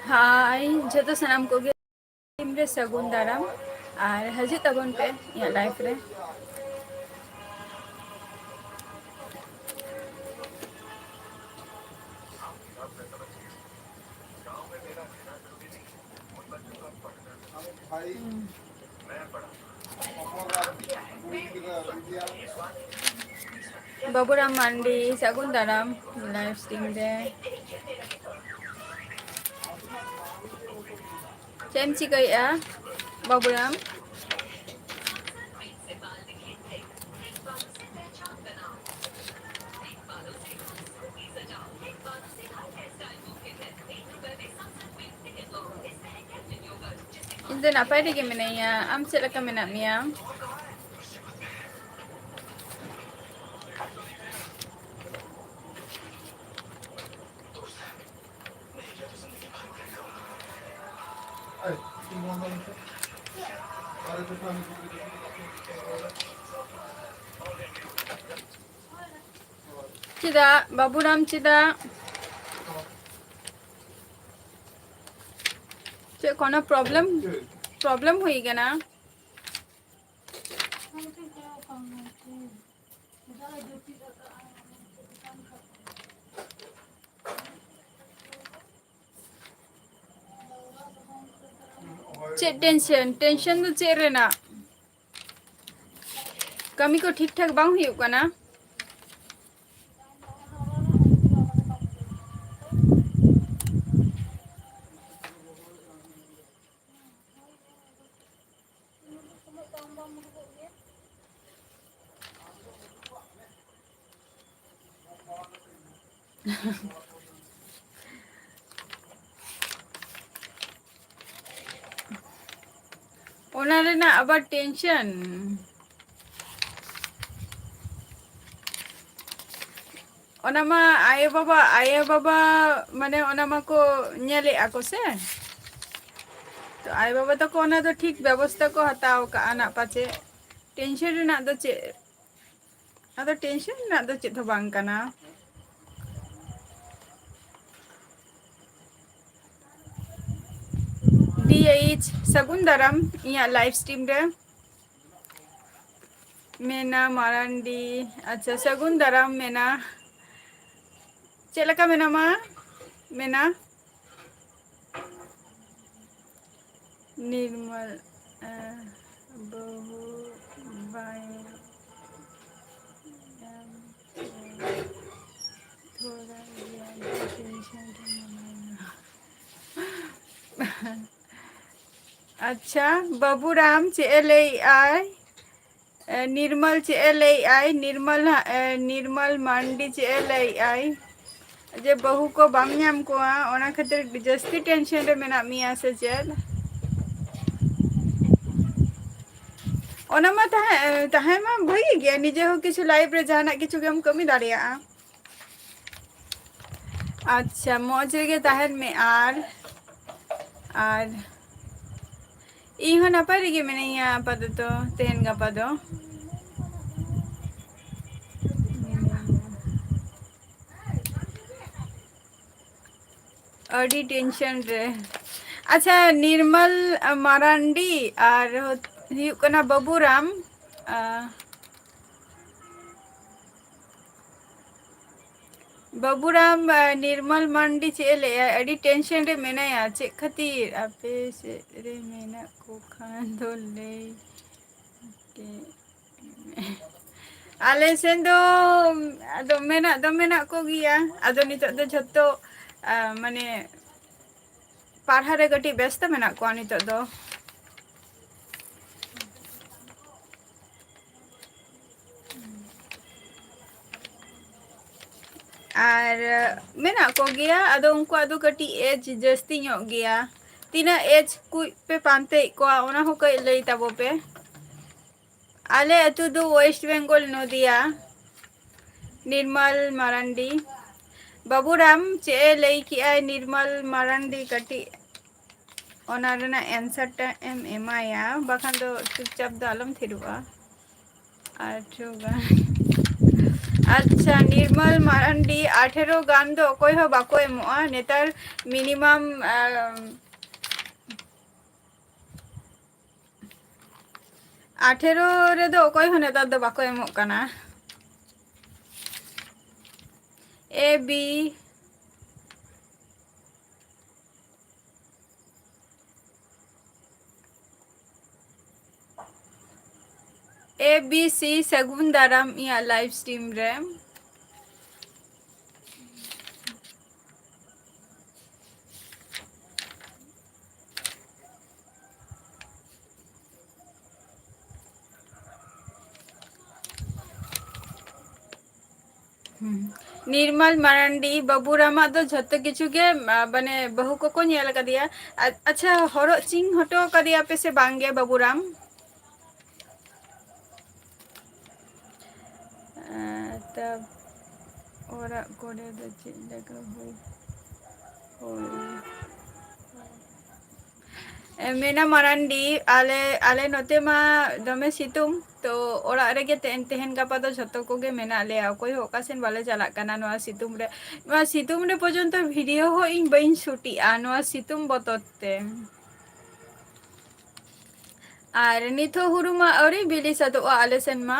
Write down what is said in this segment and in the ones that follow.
हाय जो सनाम को टीम रे सगुन दाराम और हजू तबन पे या लाइफ रे बाबूराम मांडी सगुन दाराम लाइव स्ट्रीम रे चेम चिकाया बाबूराम ᱤᱧ ᱫᱚ ᱱᱟᱯᱟᱭ ᱨᱮᱜᱮ ᱢᱤᱱᱟᱹᱧᱟ ᱟᱢ ᱪᱮᱫ ᱞᱮᱠᱟ ᱢᱮᱱᱟᱜ ᱢᱮᱭᱟ चेदा बाबूराम चेदा चे कोनो प्रॉब्लम हुई गना चे टेंशन दो चे रेना कमी को ठीक ठाक बांग हुई गना ओना रेना अबार टेंशन ओनामा आये बाबा माने ओनामा को नेले आको से तो आये बाबा तो ओना तो ठीक व्यवस्था को हताव का आना पाचे टेंशन रेना दो चे अदो टेंशन रेना दो चे तो बांग कना DH सगुन दाराम इया लाइव स्ट्रीम रे मेना मारांडी अच्छा सगुन दाराम मेना चेलका मेना मा मेना निर्मल बहु बाय थोड़ा अच्छा बाबूराम चेले आय निर्मल चेले आय निर्मल मांडी चेले आय जे बहु को बाम नाम को ओना खातिर जस्ती टेंशन रे मेना मिया से चेल ओना मा ताहे मा भई गया निजे हो किछु लाइव रे जाना किछु के हम कमी दाड़िया अच्छा मौज रे ताहे में आर इहो नपाय रे मिनिया पद तो तेहन गपा दो अड़ी टेंशन रे अच्छा निर्मल मारांडी और हुकना बाबूराम बाबूराम निर्मल मांडी चेले अड़ी टेंशन रे मेनाया चे खातिर आपे से रे मेना को खान दो ले के आले सेन दो मेना को गिया आदो नितो दो झतो माने पाढ़ा रे गटी व्यस्त मेना को नितो दो और मेना को गया आदो उनको आदो कटी एज जस्ती ᱧᱚᱜ गया तीना एज कुछ पे पांते को ओना हो कई लई तबो पे आले अतु दो वेस्ट बेंगल नदिया निर्मल मारांडी बाबूराम चे लई की आय निर्मल मारांडी कटी ओना रेना आंसर टा एम एमाया बाखान दो चुपचाप दो आलम थिरुआ ᱟᱪᱪᱷᱟ ᱱᱤᱨᱢᱚᱞ ᱢᱟᱨᱟᱱᱰᱤ 18 ᱜᱟᱱ ᱫᱚ ᱚᱠᱚᱭ ᱦᱚᱸ ᱵᱟᱠᱚ ᱮᱢᱚᱜᱼᱟ ᱱᱮᱛᱟᱨ ᱢᱤᱱᱤᱢᱟᱢ 18 ᱨᱮᱫᱚ ᱚᱠᱚᱭ ᱦᱚᱸ ᱱᱮᱛᱟᱨ ᱫᱚ ᱵᱟᱠᱚ ᱮᱢᱚᱜ ᱠᱟᱱᱟ A B A B C ᱥᱟᱹᱜᱩᱱ ᱫᱟᱨᱟᱢ ᱤᱧᱟᱹᱜ ᱞᱟইᱵᱷ ᱥᱴᱨᱤᱢ ᱨᱮ ᱱᱤᱨᱢᱚᱞ ᱢᱟᱨᱟᱱᱰᱤ ᱵᱟᱹᱵᱩᱨᱟᱢᱟᱜ ᱫᱚ ᱡᱷᱚᱛᱚ ᱠᱤᱪᱷᱩ ᱜᱮ ᱢᱟᱱᱮ ᱵᱟᱹᱦᱩ ᱠᱚᱠᱚ ᱧᱮᱞ ᱟᱠᱟᱫᱮᱭᱟ ᱟᱪᱪᱷᱟ ᱦᱚᱨᱚᱜ ᱪᱤᱱ ᱦᱚᱴᱚ ᱠᱟᱫᱮᱭᱟ ᱯᱮ ᱥᱮ ᱵᱟᱝᱜᱮ ᱵᱟᱹᱵᱩᱨᱟᱢ ᱛᱟ ᱚᱲᱟᱜ ᱠᱚᱨᱮ ᱫᱚ ᱪᱮᱫ ᱞᱮᱠᱟ ᱦᱳᱭ ᱢᱮᱱᱟ ᱢᱟᱨᱟᱱᱰᱤ ᱟᱞᱮ ᱱᱚᱛᱮ ᱢᱟ ᱫᱚᱢᱮ ᱥᱤᱛᱩᱝ ᱛᱚ ᱚᱲᱟᱜ ᱨᱮᱜᱮ ᱛᱮᱦᱮᱧ ᱜᱟᱯᱟ ᱫᱚ ᱡᱷᱚᱛᱚ ᱠᱚᱜᱮ ᱢᱮᱱᱟᱜ ᱞᱮᱭᱟ ᱚᱠᱚᱭ ᱦᱚᱸ ᱚᱠᱟ ᱥᱮᱱ ᱵᱟᱞᱮ ᱪᱟᱞᱟᱜ ᱠᱟᱱᱟ ᱱᱚᱣᱟ ᱥᱤᱛᱩᱝ ᱨᱮ ᱯᱚᱨᱡᱚᱱᱛᱚ ᱵᱷᱤᱰᱤᱭᱳ ᱦᱚᱸ ᱤᱧ ᱵᱟᱹᱧ ᱥᱩᱴᱤᱜᱼᱟ ᱱᱚᱣᱟ ᱥᱤᱛᱩᱝ ᱵᱚᱛᱚᱨ ᱛᱮ ᱟᱨ ᱱᱤᱛᱦᱚᱸ ᱦᱩᱲᱩ ᱢᱟ ᱟᱹᱣᱨᱤ ᱵᱤᱞᱤ ᱥᱟᱹᱛᱚᱜᱼᱟ ᱟᱞᱮ ᱥᱮᱱ ᱢᱟ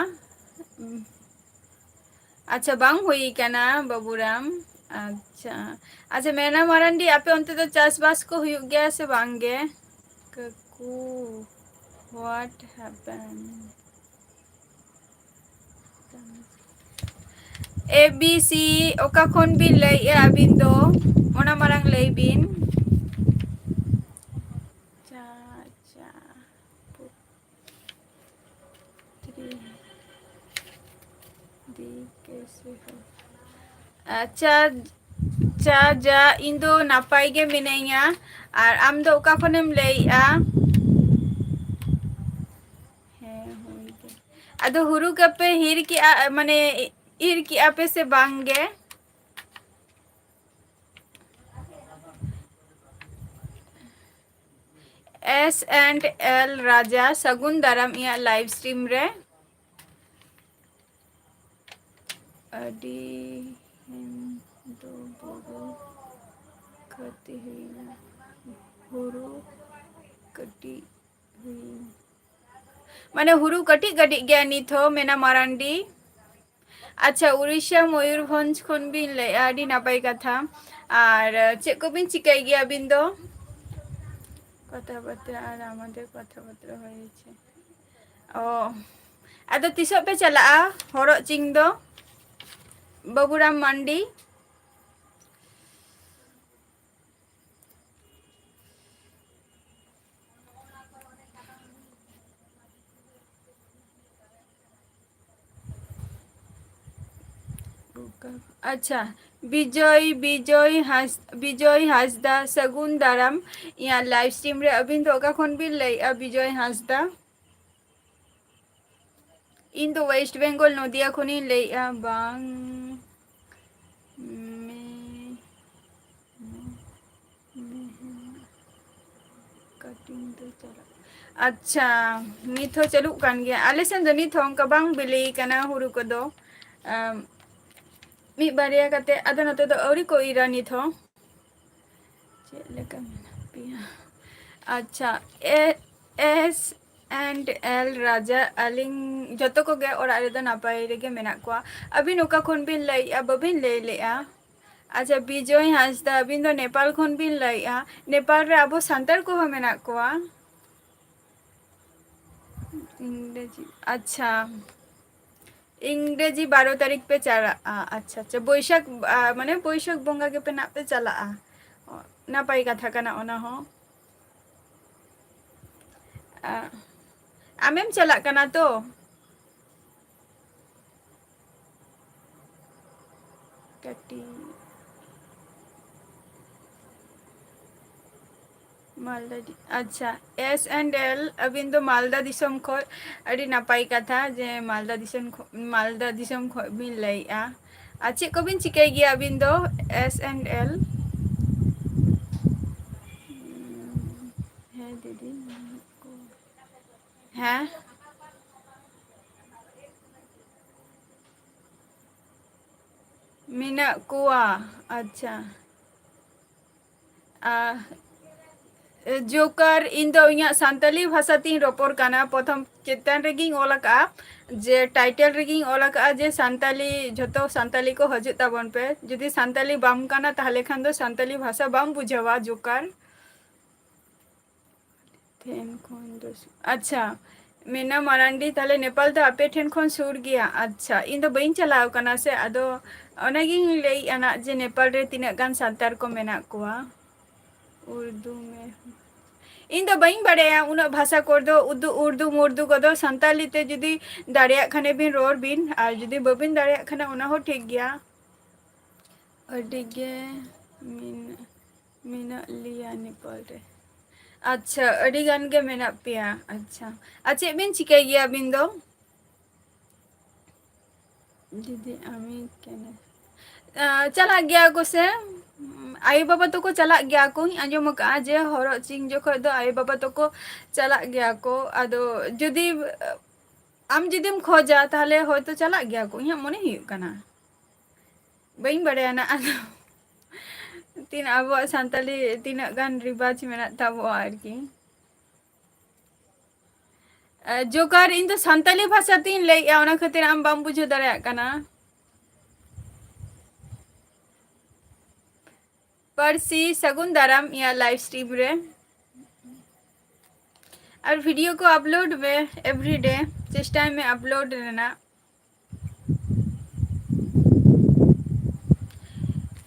ᱟᱪᱪᱷᱟ ᱵᱟᱝ ᱦᱩᱭ ᱠᱟᱱᱟ ᱵᱟᱹᱵᱩᱨᱟᱢ ᱟᱪᱪᱷᱟ ᱟᱪᱪᱷᱟ ᱢᱮᱱᱟ ᱢᱟᱨᱟᱱᱰᱤ ᱟᱯᱮ ᱚᱱᱛᱮ ᱫᱚ ᱪᱟᱥᱵᱟᱥ ᱠᱚ ᱦᱩᱭᱩᱜ ᱜᱮᱭᱟ ᱥᱮ ᱵᱟᱝ ᱜᱮ ᱠᱟᱠᱩ ᱦᱳᱣᱟᱴ ᱦᱮᱯᱮᱱ ᱮ ᱵᱤ ᱥᱤ ᱚᱠᱟ ᱠᱷᱚᱱ ᱵᱤᱱ ᱞᱟᱹᱭᱮᱫᱼᱟ ᱟᱹᱵᱤᱱ ᱫᱚ ᱚᱱᱟ ᱢᱟᱲᱟᱝ ᱞᱟᱹᱭ ᱵᱤᱱ ᱪᱟ ᱟᱪᱪᱷᱟ ᱡᱟ ᱤᱧ ᱫᱚ ᱱᱟᱯᱟᱭ ᱜᱮ ᱢᱤᱱᱟᱹᱧᱟ ᱟᱨ ᱟᱢ ᱫᱚ ᱚᱠᱟ ᱠᱷᱚᱱᱮᱢ ᱞᱟᱹᱭᱮᱜᱼᱟ ᱦᱮᱸ ᱦᱳᱭ ᱜᱮ ᱟᱫᱚ ᱦᱩᱲᱩ ᱠᱚᱯᱮ ᱤᱨ ᱠᱮᱜᱼᱟ ᱢᱟᱱᱮ ᱤᱨ ᱠᱮᱜᱼᱟ ᱯᱮ ᱥᱮ ᱵᱟᱝ ᱜᱮ ᱮᱥ ᱮᱱᱰ ᱮᱞ ᱨᱟᱡᱟ ᱥᱟᱹᱜᱩᱱ ᱫᱟᱨᱟᱢ ᱤᱧᱟᱹᱜ ᱞᱟᱭᱤᱵᱷ ᱥᱴᱨᱤᱢ ᱨᱮ ᱟᱹᱰᱤ ᱫᱚ ᱵᱩᱨᱩ ᱠᱷᱟᱹᱛᱤ ᱦᱩᱭᱱᱟ ᱦᱩᱲᱩ ᱠᱟᱹᱴᱤᱡ ᱦᱩᱭᱱᱟ ᱢᱟᱱᱮ ᱦᱩᱲᱩ ᱠᱟᱹᱴᱤᱡ ᱠᱟᱹᱴᱤᱡ ᱜᱮᱭᱟ ᱱᱤᱛ ᱦᱚᱸ ᱢᱮᱱᱟ ᱢᱟᱨᱟᱱᱰᱤ ᱟᱪᱪᱷᱟ ᱩᱲᱤᱥᱥᱟ ᱢᱚᱭᱩᱨᱵᱷᱚᱸᱡᱽ ᱠᱷᱚᱱ ᱵᱤᱱ ᱞᱟᱹᱭᱮᱜᱼᱟ ᱟᱹᱰᱤ ᱱᱟᱯᱟᱭ ᱠᱟᱛᱷᱟ ᱟᱨ ᱪᱮᱫ ᱠᱚᱵᱤᱱ ᱪᱤᱠᱟᱹᱭ ᱜᱮᱭᱟ ᱟᱹᱵᱤᱱ ᱫᱚ ᱠᱟᱛᱷᱟ ᱵᱟর্তা আর আমাদের কথাবার্তা হয়েছে ᱚ ᱟᱫᱚ ᱛᱤᱥᱚᱜ ᱯᱮ ᱪᱟᱞᱟᱜᱼᱟ ᱦᱚᱨᱚᱜ ᱪᱤᱱ ᱫᱚ ᱵᱟᱵᱩᱨᱟᱢ ᱢᱟᱱᱰᱤ ᱟᱪᱪᱷᱟ ᱵᱤᱡᱚᱭ ᱦᱟᱸᱥᱫᱟ ᱥᱟᱹᱜᱩᱱ ᱫᱟᱨᱟᱢ ᱤᱧᱟᱹᱜ ᱞᱟইᱵᱷ ᱥᱴᱨᱤᱢ ᱨᱮ ᱟᱹᱵᱤᱱ ᱫᱚ ᱚᱠᱟ ᱠᱷᱚᱱ ᱵᱤᱱ ᱞᱟᱹᱭᱮᱫᱼᱟ ᱵᱤᱡᱚᱭ ᱦᱟᱸᱥᱫᱟ ᱤᱧ ᱫᱚ ᱳᱭᱮᱥᱴ ᱵᱮᱝᱜᱚᱞ ᱱᱚᱫᱤᱭᱟ ᱠᱷᱚᱱᱤᱧ ᱞᱟᱹᱭᱮᱜᱼᱟ ᱵᱟᱝ ᱠᱟᱴᱤᱝ ᱫᱚ ᱪᱟᱞᱟᱜ ᱟᱪᱪᱷᱟ ᱱᱤᱛ ᱦᱚᱸ ᱪᱟᱹᱞᱩᱜ ᱠᱟᱱ ᱜᱮᱭᱟ ᱟᱞᱮ ᱥᱮᱱ ᱫᱚ ᱱᱤᱛ ᱦᱚᱸ ᱚᱱᱠᱟ ᱵᱟᱝ ᱵᱤᱞᱤᱭ ᱠᱟᱱᱟ ᱦᱩᱲᱩ ᱠᱚᱫᱚ ᱢᱤᱫ ᱵᱟᱨᱭᱟ ᱠᱟᱛᱮᱜ ᱟᱫᱚ ᱱᱚᱛᱮ ᱫᱚ ᱟᱹᱣᱨᱤ ᱠᱚ ᱤᱨᱟ ᱱᱤᱛ ᱦᱚᱸ ᱪᱮᱫ ᱞᱮᱠᱟ ᱢᱮᱱᱟᱜ ᱯᱮᱭᱟ ᱟᱪᱪᱷᱟ ᱮᱥ ᱮᱱᱰ ᱮᱞ ᱨᱟᱡᱟ ᱟᱹᱞᱤᱧ ᱡᱚᱛᱚ ᱠᱚᱜᱮ ᱚᱲᱟᱜ ᱨᱮᱫᱚ ᱱᱟᱯᱟᱭ ᱨᱮᱜᱮ ᱢᱮᱱᱟᱜ ᱠᱚᱣᱟ ᱟᱹᱵᱤᱱ ᱚᱠᱟ ᱠᱷᱚᱱ ᱵᱤᱱ ᱞᱟᱹᱭᱮᱫᱼᱟ ᱵᱟᱹᱵᱤᱱ ᱞᱟᱹᱭ ᱞᱮᱜᱼᱟ ᱟᱪᱪᱷᱟ ᱵᱤᱡᱚᱭ ᱦᱟᱸᱥᱫᱟ ᱟᱹᱵᱤᱱ ᱫᱚ ᱱᱮᱯᱟᱞ ᱠᱷᱚᱱ ᱵᱤᱱ ᱞᱟᱹᱭᱮᱫᱼᱟ ᱱᱮᱯᱟᱞ ᱨᱮ ᱟᱵᱚ ᱥᱟᱱᱛᱟᱲ ᱠᱚᱦᱚᱸ ᱢᱮᱱᱟᱜ ᱠᱚᱣᱟ ᱤᱝᱨᱮᱡᱤ ᱟᱪᱪᱷᱟ ᱤᱝᱨᱮᱡᱤ 12 ᱛᱟᱹᱨᱤᱠᱷ ᱯᱮ ᱪᱟᱞᱟᱜᱼᱟ ᱟᱪᱪᱷᱟ ᱟᱪᱪᱷᱟ ᱵᱳᱭᱥᱟᱠᱷ ᱢᱟᱱᱮ ᱵᱳᱭᱥᱟᱠᱷ ᱵᱚᱸᱜᱟ ᱜᱮᱯᱮ ᱱᱟᱜ ᱯᱮ ᱪᱟᱞᱟᱜᱼᱟ ᱱᱟᱯᱟᱭ ᱠᱟᱛᱷᱟ ᱠᱟᱱᱟ ᱚᱱᱟ ᱦᱚᱸ ᱟᱢᱮᱢ ᱪᱟᱞᱟᱜ ᱠᱟᱱᱟ ᱛᱚ ᱠᱟᱹᱴᱤᱡ ᱢᱟᱞᱫᱟ ᱟᱪᱪᱷᱟ ᱮᱥ ᱮᱱᱰ ᱮᱞ ᱟᱹᱵᱤᱱ ᱫᱚ ᱢᱟᱞᱫᱟ ᱫᱤᱥᱚᱢ ᱠᱷᱚᱡ ᱟᱹᱰᱤ ᱱᱟᱯᱟᱭ ᱠᱟᱛᱷᱟ ᱡᱮ ᱢᱟᱞᱫᱟ ᱫᱤᱥᱚᱢ ᱠᱷᱚᱡ ᱵᱤᱱ ᱞᱟᱹᱭᱮᱜᱼᱟ ᱟᱨ ᱪᱮᱫ ᱠᱚᱵᱤᱱ ᱪᱤᱠᱟᱹᱭ ᱜᱮᱭᱟ ᱟᱹᱵᱤᱱ ᱫᱚ ᱮᱥ ᱮᱱᱰ ᱮᱞ ᱦᱮᱸ ᱫᱤᱫᱤ ᱦᱮᱸ ᱢᱮᱱᱟᱜ ᱠᱚᱣᱟ ᱟᱪᱪᱷᱟ जोकर इन दो इᱧᱟᱹᱜ ᱥᱟᱱᱛᱟᱞᱤ ᱵᱷᱟᱥᱟ ᱛᱤᱧ ᱨᱚᱯᱚᱲ ᱠᱟᱱᱟ ᱯᱨᱚᱛᱷᱚᱢ ᱪᱮᱛᱟᱱ ᱨᱮᱜᱤᱧ ᱚᱞ ᱟᱠᱟᱜᱼᱟ ᱡᱮ ᱴᱟइटल ᱨᱮᱜᱤᱧ ᱚᱞ ᱟᱠᱟᱜᱼᱟ ᱡᱮ ᱥᱟᱱᱛᱟᱞᱤ ᱡᱷᱚᱛᱚ ᱥᱟᱱᱛᱟᱞᱤ ᱠᱚ ᱦᱤᱡᱩᱜ ᱛᱟᱵᱚᱱ ᱯᱮ ᱡᱩᱫᱤ ᱥᱟᱱᱛᱟᱞᱤ ᱵᱟᱢ ᱠᱟᱱᱟ ᱛᱟᱦᱞᱮ ᱠᱷᱟᱱ ᱫᱚ ᱥᱟᱱᱛᱟᱞᱤ ᱵᱷᱟᱥᱟ ᱵᱟᱢ ᱵᱩᱡᱷᱟᱹᱣᱟ जोकर ᱴᱷᱮᱱ ᱠᱷᱚᱱ ᱫᱚ ᱟᱪᱪᱷᱟ ᱢᱤᱱᱟ ᱢᱟᱨᱟᱱᱰᱤ ᱛᱟᱦᱞᱮ ᱱᱮᱯᱟᱞ ᱫᱚ ᱟᱯᱮ ᱴᱷᱮᱱ ᱠᱷᱚᱱ ᱥᱩᱨ ᱜᱮᱭᱟ ᱟᱪᱪᱷᱟ ᱤᱧ ᱫᱚ ᱵᱟᱹᱧ ᱪᱟᱞᱟᱣ ᱠᱟᱱᱟ ᱥᱮ ᱟᱫᱚ ᱚᱱᱟᱜᱤᱧ ᱞᱟᱹᱭᱮᱜᱼᱟ ᱱᱟᱜ ᱡᱮ ᱱᱮᱯᱟᱞ ᱨᱮ ᱛᱤᱱᱟᱹᱜ ᱜᱟᱱ ᱥᱟᱱᱛᱟᱲ ᱠᱚ ᱢᱮᱱᱟᱜ ᱠᱚᱣᱟ उर्दू में ᱤᱧ ᱫᱚ ᱵᱟᱹᱧ ᱵᱟᱲᱟᱭᱟ ᱩᱱᱟᱹᱜ ᱵᱷᱟᱥᱟ ᱠᱚᱫᱚ ᱩᱨᱫᱩ ᱢᱩᱨᱫᱩ ᱠᱚᱫᱚ ᱥᱟᱱᱛᱟᱞᱤ ᱛᱮ ᱡᱩᱫᱤ ᱫᱟᱲᱮᱭᱟᱜ ᱠᱷᱟᱱ ᱵᱤᱱ ᱨᱚᱲ ᱵᱤᱱ ᱟᱨ ᱡᱩᱫᱤ ᱵᱟᱵᱤᱱ ᱫᱟᱲᱮᱭᱟᱜ ᱠᱷᱟᱱ ᱚᱱᱟ ᱦᱚᱸ ᱴᱷᱤᱠ ᱜᱮᱭᱟ ᱟᱹᱰᱤ ᱜᱮ ᱢᱮᱱᱟᱜ ᱞᱮᱭᱟ ᱱᱮᱯᱟᱞ ᱨᱮ ᱟᱪᱪᱷᱟ ᱟᱹᱰᱤ ᱜᱟᱱ ᱜᱮ ᱢᱮᱱᱟᱜ ᱯᱮᱭᱟ ᱟᱪᱪᱷᱟ ᱟᱨ ᱪᱮᱫ ᱵᱤᱱ ᱪᱤᱠᱟᱹᱭ ᱜᱮᱭᱟ ᱟᱹᱵᱤᱱ ᱫᱚ दीदी आमी केने चला गया को से आयो बाबा तो को चला गया को आंजम का जे हरक चिंग जखो दो आयो बाबा तो को चला गया को आदो जुदी आम जुदीम खोजा ताहले होयतो चला गया को इया मने हुयुग काना बई बड़े ना तीन अब सानताली तीना गान रिवाज मेना ताबो आरकी जोकर इन तो सानताली भाषा तीन लैया ओना खातिर आम बाम बुझो दाड़ेया काना परसी सगुन दाराम या लाइव स्ट्रीम रे और वीडियो को अपलोड में एवरीडे चेष्टा में अपलोड रहना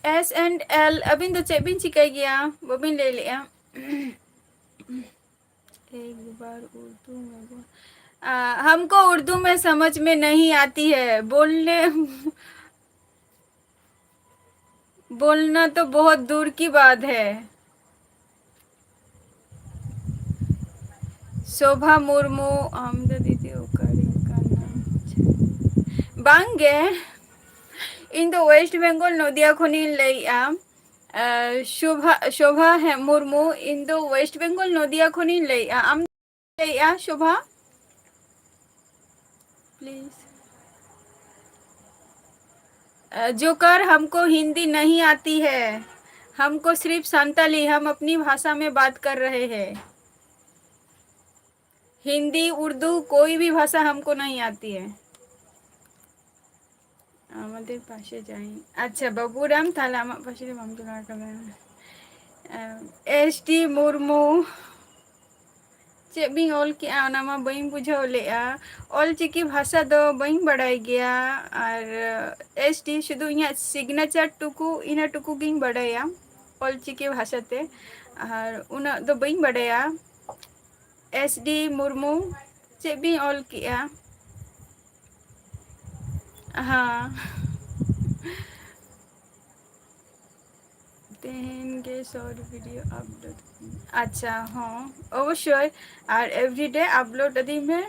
S&L अबिन तो चेबिन चिकाई गया बबिन ले लिया एक बार उर्दू में हमको उर्दू में समझ में नहीं आती है बोलना तो बहुत दूर की बात है शोभा मुर्मू आमदा दीदी ओकारी का नाम बांगे इन दो वेस्ट बंगाल नदिया खनि लैया शोभा है मुर्मू इन दो वेस्ट बंगाल नदिया खनि लैया आम लैया शोभा प्लीज जोकर हमको हिंदी नहीं आती है हमको सिर्फ संताली हम अपनी भाषा में बात कर रहे हैं हिंदी उर्दू कोई भी भाषा हमको नहीं आती है আমাদের পাশে যাই আচ্ছা বাবুরাম তাহলে আমার পাশে মামদুলা কালে एसटी मुर्मू चेक बिन ऑल के आना मा बई बुझाव लेआ ऑल चिकी भाषा दो बई बड़ाई गया और एसटी शुधु इया सिग्नेचर टुकु इना टुकु गिन बड़ाया ऑल चिकी भाषा ते और उना दो बई बड़ाया एसडी मुर्मू चेक बिन ऑल किया हाँ देंगे शॉर्ट वीडियो अपलोड अच्छा हाँ अवश्य और एवरीडे अपलोड दी में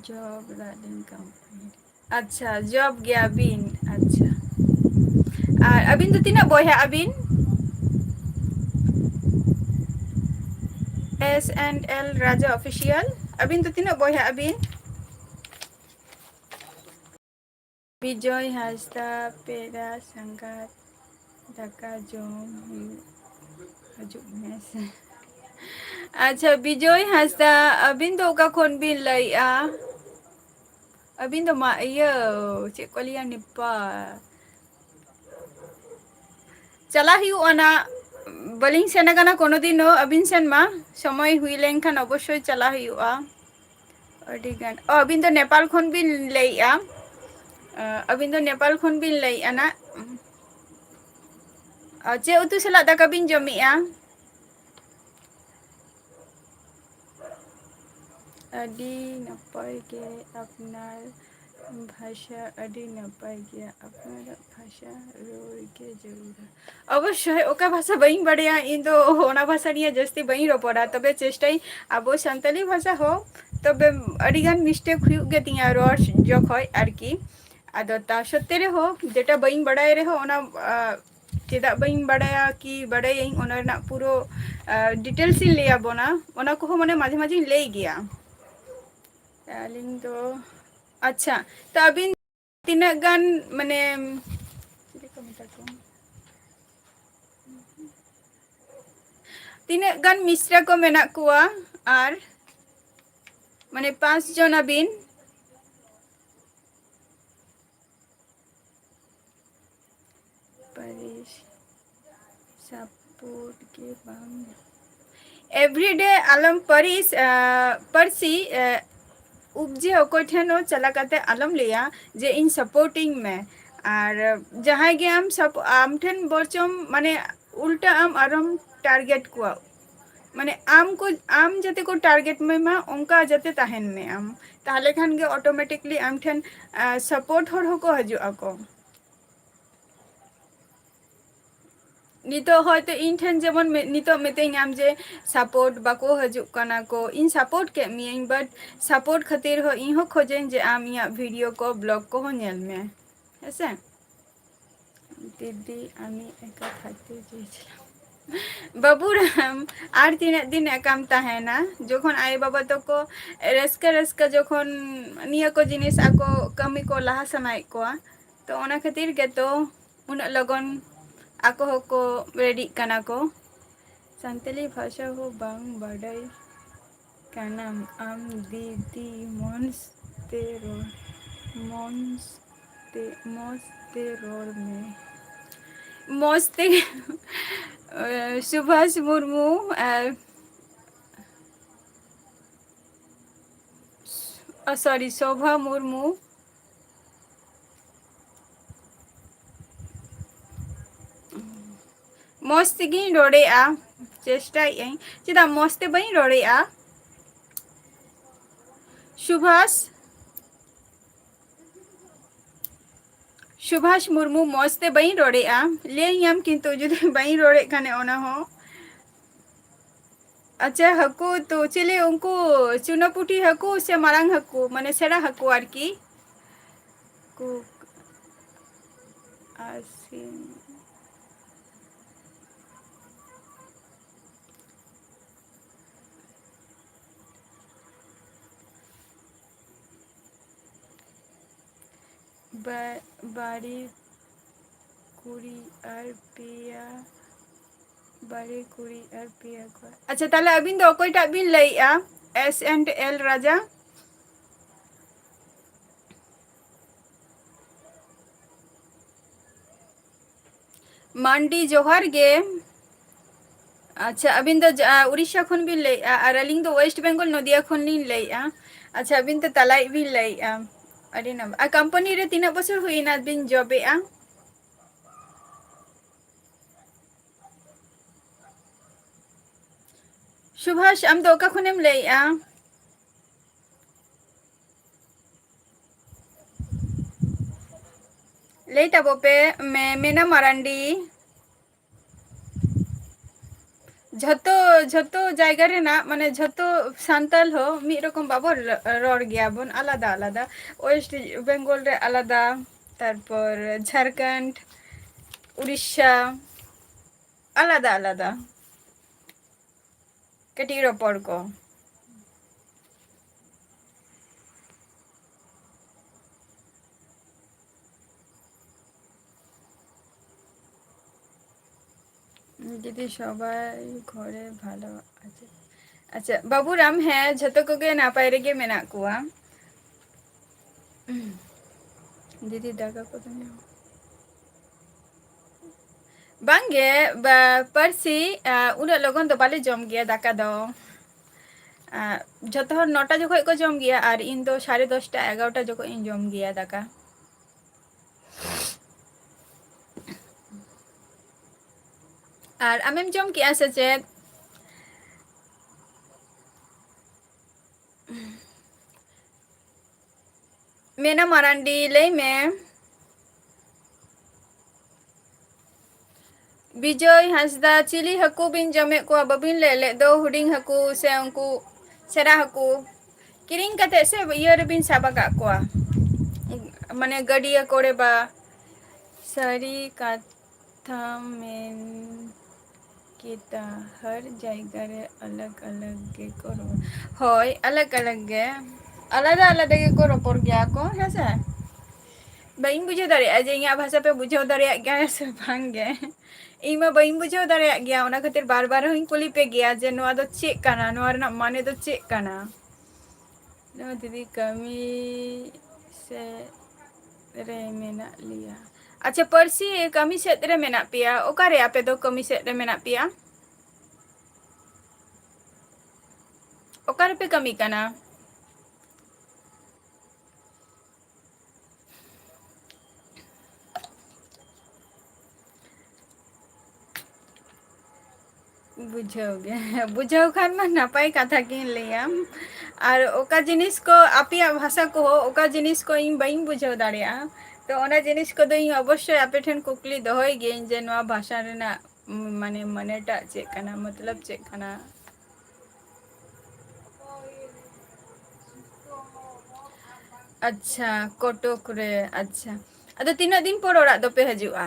जॉब राइडिंग कंपनी अच्छा जॉब गया अबिन अच्छा और अबिन तो तीना बॉय है अबिन S&L राजा ऑफिशियल अबिन तो तीना बॉय है अबिन विजय हासदा पेरा संगात दाका जोम हजु मेस अच्छा विजय हासदा अबिन तो का खोन बिन लैया अबिन तो मा ये चेक को लिया निप्पा चला ही ओना बलिंग सेना काना कोनो दिन अबिन सेन मा समय हुई लेनखान अवश्य चला हुआ अडी गान अबिन तो नेपाल खन बिन लैया अबिन तो नेपाल खन बिन लैया ना चे उतु सला दाका बिन जमिया अडी नपाय के अपनार भाषा अडी नपाय गया अपनार भाषा रोय के जरूर अवश्य ओका भाषा बई बड़िया इन तो ओना भाषा निया जस्ती बई रोपड़ा तबे चेष्टाई अब संताली भाषा हो तबे अडी गान मिस्टेक हुयुग गे तिया रोड जखय आरकी आदो ता सत्ते रे हो जेटा बई बड़ाय रे हो ओना चेदा बाइन बड़ाया कि बड़ाई ओना रना पूरो डिटेल्स इन लैया बोना ओना को माने माझे माझे लay गया अलिंग तो अच्छा तो अबिन तीना गान माने तीना गान मिश्रा को मेना कुआ आर माने 5 जन अबिन परिस सपोर्ट के बांग एवरीडे आलम परिस परसी उपजे अकोय ठेनो चला काते आलम लिया जे इन सपोर्टिंग में और जहां गे आम ठेन बरचम माने उल्टा आम आरम टारगेट को माने आम जाते को टारगेट में मा उनका जाते ताहेन में आम ताहले खान गे ऑटोमेटिकली आम ठेन सपोर्ट हर हो को हजू आको नितो हयतो इन ठेन जेमन नितो मितेኝ आम जे सपोर्ट बाको हजु कना को इन सपोर्ट के मियኝ बट सपोर्ट खातिर हो इन हो खोजें जे आम या वीडियो को ब्लॉग को हो नेल में ऐसे दीदी आमी एका खातिर जेछलाम बाबूराम आर तीन दिन एकाम ताहेना जखन आए बाबा तो को रस्का रस्का जखन निया को जिनिस आको कमी को लाहा सनाय को तो ओना खातिर के तो उन लगन आको होको रेडी कना को संतली भाषा हो बांग बाडाई काना आम दीदी मस्ते रोड में मस्ते सुभाष मुर्मू सॉरी शोभा मुर्मू मस्त गिन रोड़े चेष्टा चेदा मस्ते बई रोड़े सुभाष मुर्मू मस्ते बई रोड़े लेम किंतु जुदी बई रोड़े खाने ओना हो अच्छा हकू तो चले उनको चुनापुटी हकू से मारांग हकू माने सेड़ा हकू आरकी को आसिन बाड़ी कुड़ी और पिया बाड़ी कुड़ी और पिया को अच्छा ताले अबिन दो कोईटा बिन लईआ S&L राजा मंडी जोहार गे अच्छा अबिन तो उड़ीसा खन बिन लईआ और अलिंग तो वेस्ट बेंगल नदिया खन लिन लईआ अच्छा अबिन तो तलाई बिन लईआ अरे ना आ कंपनी रे तीना बছর हुईना बिन जॉबे सुभाष आम तो ओका खुनेम लईआ लेटा बोपे मेना मारांडी झतो झतो जायगा रे ना माने झतो सांताल हो मी रकम बाबो रोड गया बन आलादा आलादा वेस्ट बेंगल रे आलादा तारपर झारखंड उड़ीसा आलादा आलादा कटी रोपड़ को दीदी सबाई घरे भालो आछे अच्छा बाबूराम है झतो कोगे नापाय रेगे मेना कुआ दीदी दागा को दुनिया बांगे परसी उना लगन तो बाले जम गया दाका दो झतो हर 9टा जखो को जम गया और इन दो 10:30 11टा जखो इन जम गया दाका और आमेम जम किया से चेत मेना मारांडी लई में विजय हांसदा चिली हकू बिन जमे को बबिन ले दो हुडिंग हकू से उनको सेरा हकू किरिंग कते से इयर बिन साबा का को माने गडिया कोड़े बा सरी का कथा मेन kita हर जायगा रे अलग अलग गे को होय अलग अलग गे आलादा आलादा गे को रोपड़ गया को है से बाइन बुझे दाड़े जे इया भाषा पे बुझे दाड़े गया से भांग गे इमा बाइन बुझे दाड़े गया ओना खातिर बार बार हई कुली पे गया जे नोआ दो चेक काना नोआ रना माने दो चेक काना नो दीदी कमी से रे मेना लिया अच्छा परसी कमी सेट रे मेना पिया ओकारे आपे दो कमी सेट रे मेना पिया ओकारे पे कमी काना बुझाओगे बुझाओ खान मा नापाय कथा किन लियाम और ओका जिनिस को आपिया भाषा को ओका जिनिस को इन बाइन बुझाव दाड़िया तो ओना जिनिस को दो अवश्य आपे ठेन कुकली दोहय गे जे नोआ भाषा रेना माने मानेटा चेक काना मतलब चेक काना अच्छा कोटोक रे अच्छा अदो तीना दिन पर ओड़ा दो पे हजुआ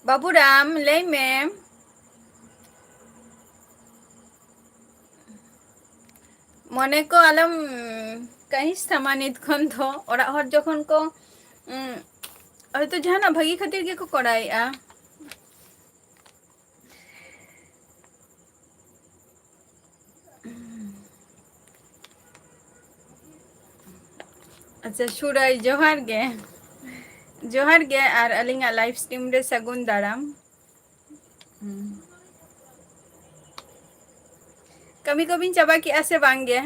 बाबूराम ले में मने को आलम कहीं समानित खन थो और हर जखन को अरे तो जहाना भागी खातिर के को कराया अच्छा सुराय जोहार गे और अलिंगा लाइव स्ट्रीम रे सगुन दाराम कमी को बिन चाबा की आसे बांगे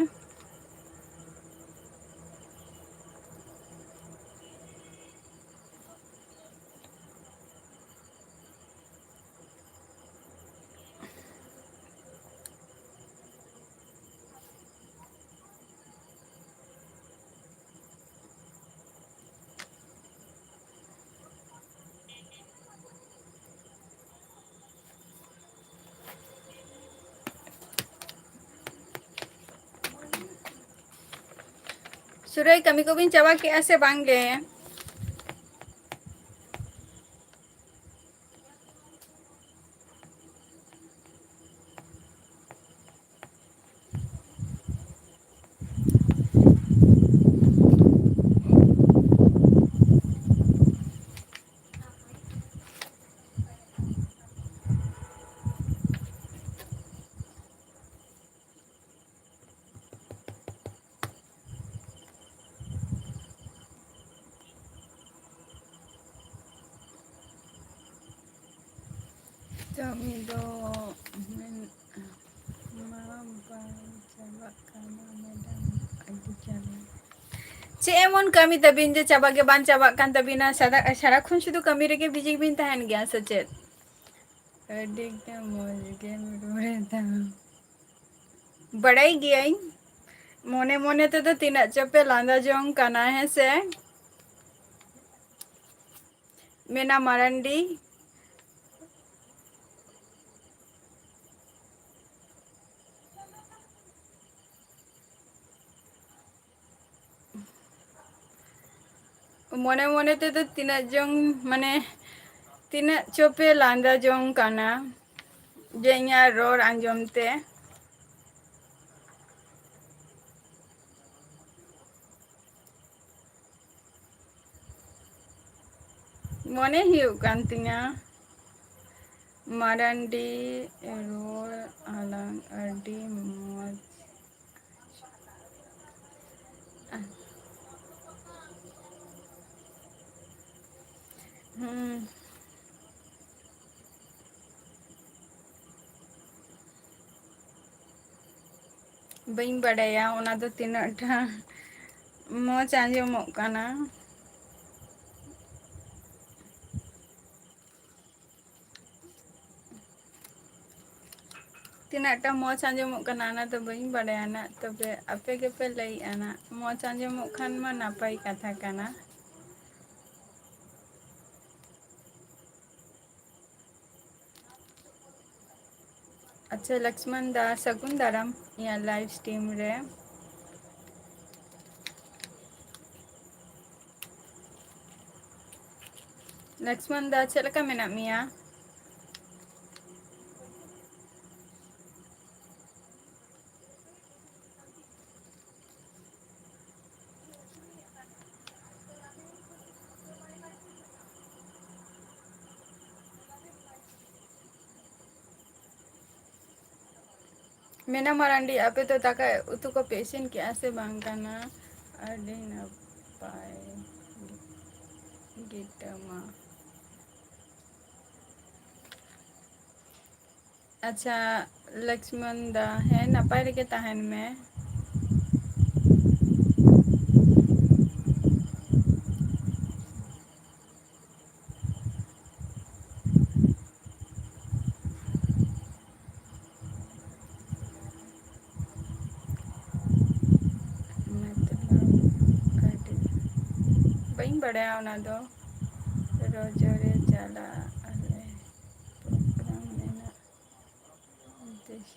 सुराय कमी को बिन चाबा की आसे बांगे kami do चे एमन कमी तबिन जे चाबा के बान चाबा कान तबिना सारा खुन शुधु कमी रे के बिजी बिन तहन गया सचेत अडिक के मोज के रोरे था बड़ाई गया मोने मोने तो तीना चपे लांदा जोंग काना है से मेना मारंडी मोने मोने तो तीना जोंग माने तीना चोपे लांदा जोंग काना जे इया रोर आंजमते मोने ही कांतिया मारंडी रोर आलंग अडी मोज ᱵᱟᱹᱧ ᱵᱟᱰᱟᱭᱟ ᱚᱱᱟ ᱫᱚ ᱛᱤᱱᱟᱹᱜ ᱴᱟ ᱢᱚᱸᱡᱽ ᱟᱸᱡᱚᱢᱚᱜ ᱠᱟᱱᱟ᱾ ᱛᱤᱱᱟᱹᱜ ᱴᱟ ᱢᱚᱸᱡᱽ ᱟᱸᱡᱚᱢᱚᱜ ᱠᱟᱱᱟ ᱚᱱᱟ ᱫᱚ ᱵᱟᱹᱧ ᱵᱟᱰᱟᱭᱟ ᱱᱟᱜ, ᱛᱚᱵᱮ ᱟᱯᱮ ᱜᱮᱯᱮ ᱞᱟᱹᱭᱮᱜᱼᱟ ᱱᱟᱜ᱾ ᱢᱚᱸᱡᱽ ᱟᱸᱡᱚᱢᱚᱜ ᱠᱷᱟᱱ ᱢᱟ ᱱᱟᱯᱟᱭ ᱠᱟᱛᱷᱟ ᱠᱟᱱᱟ᱾ ᱟᱪᱪᱷᱟ ᱞᱚᱠᱥᱢᱚᱱ ᱫᱟ ᱥᱟᱹᱜᱩᱱ ᱫᱟᱨᱟᱢ ᱤᱧᱟᱹᱜ ᱞᱟইᱵᱷ ᱥᱴᱨᱤᱢ ᱨᱮ᱾ ᱞᱚᱠᱥᱢᱚᱱ ᱫᱟ ᱪᱮᱫ ᱞᱮᱠᱟ ᱢᱮᱱᱟᱜ ᱢᱮᱭᱟ? ᱢᱮᱱᱟ ᱢᱟᱨᱟᱱᱰᱤ ᱟᱯᱮ ᱫᱚ ᱫᱟᱠᱟ ᱩᱛᱩ ᱠᱚᱯᱮ ᱤᱥᱤᱱ ᱠᱮᱜᱼᱟ ᱥᱮ ᱵᱟᱝ ᱠᱟᱱᱟ? ᱟᱹᱰᱤ ᱱᱟᱯᱟᱭ ᱜᱮᱛᱟᱢᱟ᱾ ᱟᱪᱪᱷᱟ ᱞᱚᱠᱥᱢᱚᱱ ᱫᱟ ᱦᱮᱸ ᱱᱟᱯᱟᱭ ᱨᱮᱜᱮ ᱛᱟᱦᱮᱱ ᱢᱮ᱾ ᱢᱚᱛᱞᱚᱵ ᱟᱹᱰᱤ ᱵᱟᱹᱧ ᱵᱟᱲᱟᱭᱟ ᱚᱱᱟ ᱫᱚ᱾ ᱨᱚᱡᱚ ᱨᱮ ᱪᱟᱞᱟᱜ ᱟᱞᱮ ᱯᱨᱳᱜᱨᱟᱢ ᱢᱮᱱᱟᱜ ᱫᱮᱥ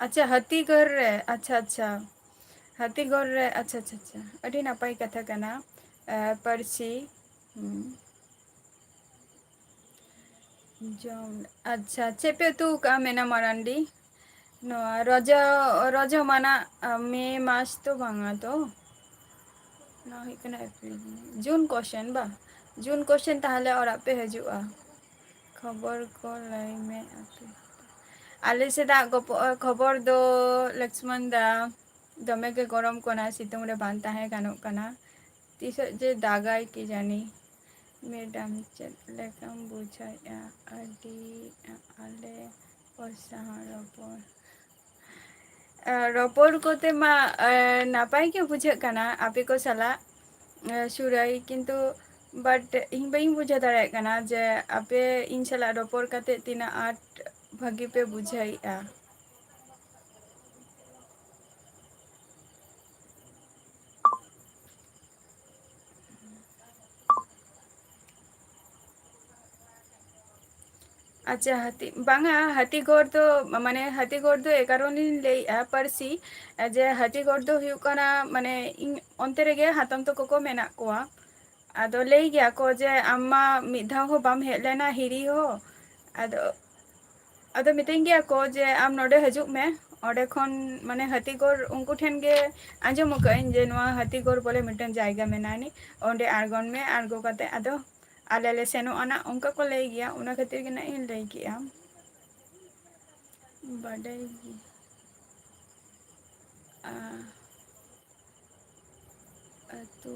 ᱟᱪᱪᱷᱟ ᱦᱟᱹᱛᱤᱜᱚᱲ ᱨᱮ ᱟᱪᱪᱷᱟ ᱟᱪᱪᱷᱟ ᱦᱟᱹᱛᱤᱜᱚᱲ ᱨᱮ ᱟᱪᱪᱷᱟ ᱟᱪᱪᱷᱟ ᱟᱪᱪᱷᱟ ᱟᱹᱰᱤ ᱱᱟᱯᱟᱭ ᱠᱟᱛᱷᱟ ᱠᱟᱱᱟ᱾ ᱯᱟᱹᱨᱥᱤ ᱡᱚᱢ ᱟᱪᱪᱷᱟ ᱪᱮᱫ ᱯᱮ ᱩᱛᱩ ᱠᱟᱜᱼᱟ ᱢᱮᱱᱟ ᱢᱟᱨᱟᱱᱰᱤ? ᱱᱚᱣᱟ ᱨᱚᱡᱚ ᱢᱟᱱᱟᱜ ᱢᱮ ᱢᱟᱥ ᱛᱚ ᱵᱟᱝᱟ ᱛᱚ? ᱱᱚᱣᱟ ᱦᱩᱭᱩᱜ ᱠᱟᱱᱟ ᱮᱯᱨᱤᱞ ᱡᱩᱱ ᱠᱚᱥᱮᱱ ᱵᱟ ᱡᱩᱱ ᱠᱚᱥᱮᱱ ᱛᱟᱦᱚᱞᱮ ᱚᱲᱟᱜ ᱯᱮ ᱦᱤᱡᱩᱜᱼᱟ᱾ ᱠᱷᱚᱵᱚᱨ ᱠᱚ ᱞᱟᱹᱭ ᱢᱮ ᱟᱯᱮ ᱟᱞᱮ ᱥᱮᱫᱟᱜ ᱠᱷᱚᱵᱚᱨ ᱫᱚ ᱞᱚᱠᱥᱢᱚᱱ ᱫᱟ ᱫᱚᱢᱮ ᱜᱮ ᱜᱚᱨᱚᱢ ᱠᱟᱱᱟ ᱥᱤᱛᱩᱝ ᱨᱮ ᱵᱟᱝ ᱛᱟᱦᱮᱸ ᱜᱟᱱᱚᱜ ᱠᱟᱱᱟ᱾ ᱛᱤᱥᱚᱜ ᱡᱮ ᱫᱟᱜᱟᱭ ᱠᱤ ᱡᱟᱹᱱᱤ᱾ ᱢᱮᱰᱟᱢ ᱪᱮᱫ ᱞᱮᱠᱟᱢ ᱵᱩᱡᱷᱟᱹᱣᱮᱫᱼᱟ ᱟᱹᱰᱤ ᱟᱞᱮ ᱥᱟᱶ ᱨᱚᱯᱚᱲ ᱨᱚᱯᱚᱲ ᱠᱚᱛᱮ ᱢᱟ ᱱᱟᱯᱟᱭ ᱜᱮ ᱵᱩᱡᱷᱟᱹᱜ ᱠᱟᱱᱟ ᱟᱯᱮ ᱠᱚ ᱥᱟᱞᱟᱜ ᱥᱩᱨᱟᱹᱭ ᱠᱤᱱᱛᱩ ᱵᱟᱴ ᱤᱧ ᱵᱟᱹᱧ ᱵᱩᱡᱷᱟᱹᱣ ᱫᱟᱲᱮᱭᱟᱜ ᱠᱟᱱᱟ ᱡᱮ ᱟᱯᱮ ᱤᱧ ᱥᱟᱞᱟᱜ ᱨᱚᱯᱚᱲ ᱠᱟᱛᱮᱫ ᱛᱤᱱᱟᱹᱜ ᱟᱸᱴ ᱵᱷᱟᱹᱜᱤ ᱯᱮ ᱵᱩᱡᱷᱟᱹᱣᱮᱫᱼᱟ᱾ ᱟᱪᱪᱷᱟ ᱵᱟᱝᱟ ᱦᱟᱹᱛᱤᱜᱚᱲ ᱫᱚ ᱢᱟᱱᱮ ᱦᱟᱹᱛᱤᱜᱚᱲ ᱫᱚ ᱮ ᱠᱟᱨᱚᱱᱤᱧ ᱞᱟᱹᱭᱮᱜᱼᱟ ᱯᱟᱹᱨᱥᱤ ᱡᱮ ᱦᱟᱹᱛᱤᱜᱚᱲ ᱫᱚ ᱦᱩᱭᱩᱜ ᱠᱟᱱᱟ ᱢᱟᱱᱮ ᱤᱧ ᱚᱱᱛᱮ ᱨᱮᱜᱮ ᱦᱟᱛᱚᱢ ᱛᱟᱠᱚ ᱠᱚ ᱢᱮᱱᱟᱜ ᱠᱚᱣᱟ᱾ ᱟᱫᱚ ᱞᱟᱹᱭ ᱜᱮᱭᱟ ᱠᱚ ᱡᱮ ᱟᱢ ᱢᱟ ᱢᱤᱫ ᱫᱷᱟᱣ ᱦᱚᱸ ᱵᱟᱢ ᱦᱮᱡ ᱞᱮᱱᱟ ᱦᱤᱨᱤ ᱦᱚᱸ ᱟᱫᱚ ᱢᱤᱛᱟᱹᱧ ᱜᱮᱭᱟ ᱠᱚ ᱡᱮ ᱟᱢ ᱱᱚᱰᱮ ᱦᱤᱡᱩᱜ ᱢᱮ ᱚᱸᱰᱮ ᱠᱷᱚᱱ ᱢᱟᱱᱮ ᱦᱟᱹᱛᱤᱜᱚᱲ ᱩᱱᱠᱩ ᱴᱷᱮᱱ ᱜᱮ ᱟᱸᱡᱚᱢ ᱟᱠᱟᱫ ᱟᱹᱧ ᱡᱮ ᱱᱚᱣᱟ ᱦᱟᱹᱛᱤᱜᱚᱲ ᱵᱚᱞᱮ ᱢᱤᱫᱴᱮᱱ ᱡᱟᱭᱜᱟ ᱢᱮᱱᱟᱜ ᱟᱹᱱᱤᱡ ᱚᱸᱰᱮ ᱟᱬᱜᱚᱱ ᱢᱮ ᱟᱬᱜᱚ ᱠᱟᱛᱮᱜ ᱟᱫᱚ ᱟᱞᱮ ᱞᱮ ᱥᱮᱱᱚᱜ ᱟᱱᱟ ᱚᱱᱠᱟ ᱠᱚ ᱞᱟᱹᱭ ᱜᱮᱭᱟ ᱚᱱᱟ ᱠᱷᱟᱹᱛᱤᱨ ᱜᱮ ᱱᱟᱜ ᱤᱧ ᱞᱟᱹᱭ ᱠᱮᱜᱼᱟ᱾ ᱵᱟᱰᱟᱭ ᱜᱮ ᱟᱹᱛᱩ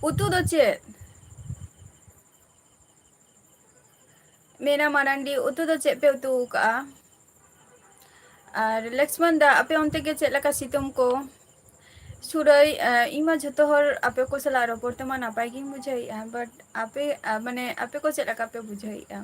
ᱩᱛᱩ ᱫᱚ ᱪᱮᱫ? ᱢᱮᱱᱟ ᱢᱟᱨᱟᱱᱰᱤ ᱩᱛᱩ ᱫᱚ ᱪᱮᱫ ᱯᱮ ᱩᱛᱩ ᱟᱠᱟᱜᱼᱟ? ᱟᱨ ᱞᱚᱠᱥᱢᱚᱱ ᱫᱟ ᱟᱯᱮ ᱚᱱᱛᱮ ᱜᱮ ᱪᱮᱫ ᱞᱮᱠᱟ ᱥᱤᱛᱩᱝ ᱠᱚ? ᱥᱩᱨᱟᱹᱭ ᱤᱧ ᱢᱟ ᱡᱷᱚᱛᱚ ᱦᱚᱲ ᱟᱯᱮ ᱠᱚ ᱥᱟᱞᱟᱜ ᱨᱚᱯᱚᱲ ᱛᱮᱢᱟ ᱱᱟᱯᱟᱭ ᱜᱤᱧ ᱵᱩᱡᱷᱟᱹᱣᱮᱫᱼᱟ ᱵᱟᱴ ᱟᱯᱮ ᱢᱟᱱᱮ ᱟᱯᱮ ᱠᱚ ᱪᱮᱫ ᱞᱮᱠᱟ ᱯᱮ ᱵᱩᱡᱷᱟᱹᱣᱮᱫᱼᱟ?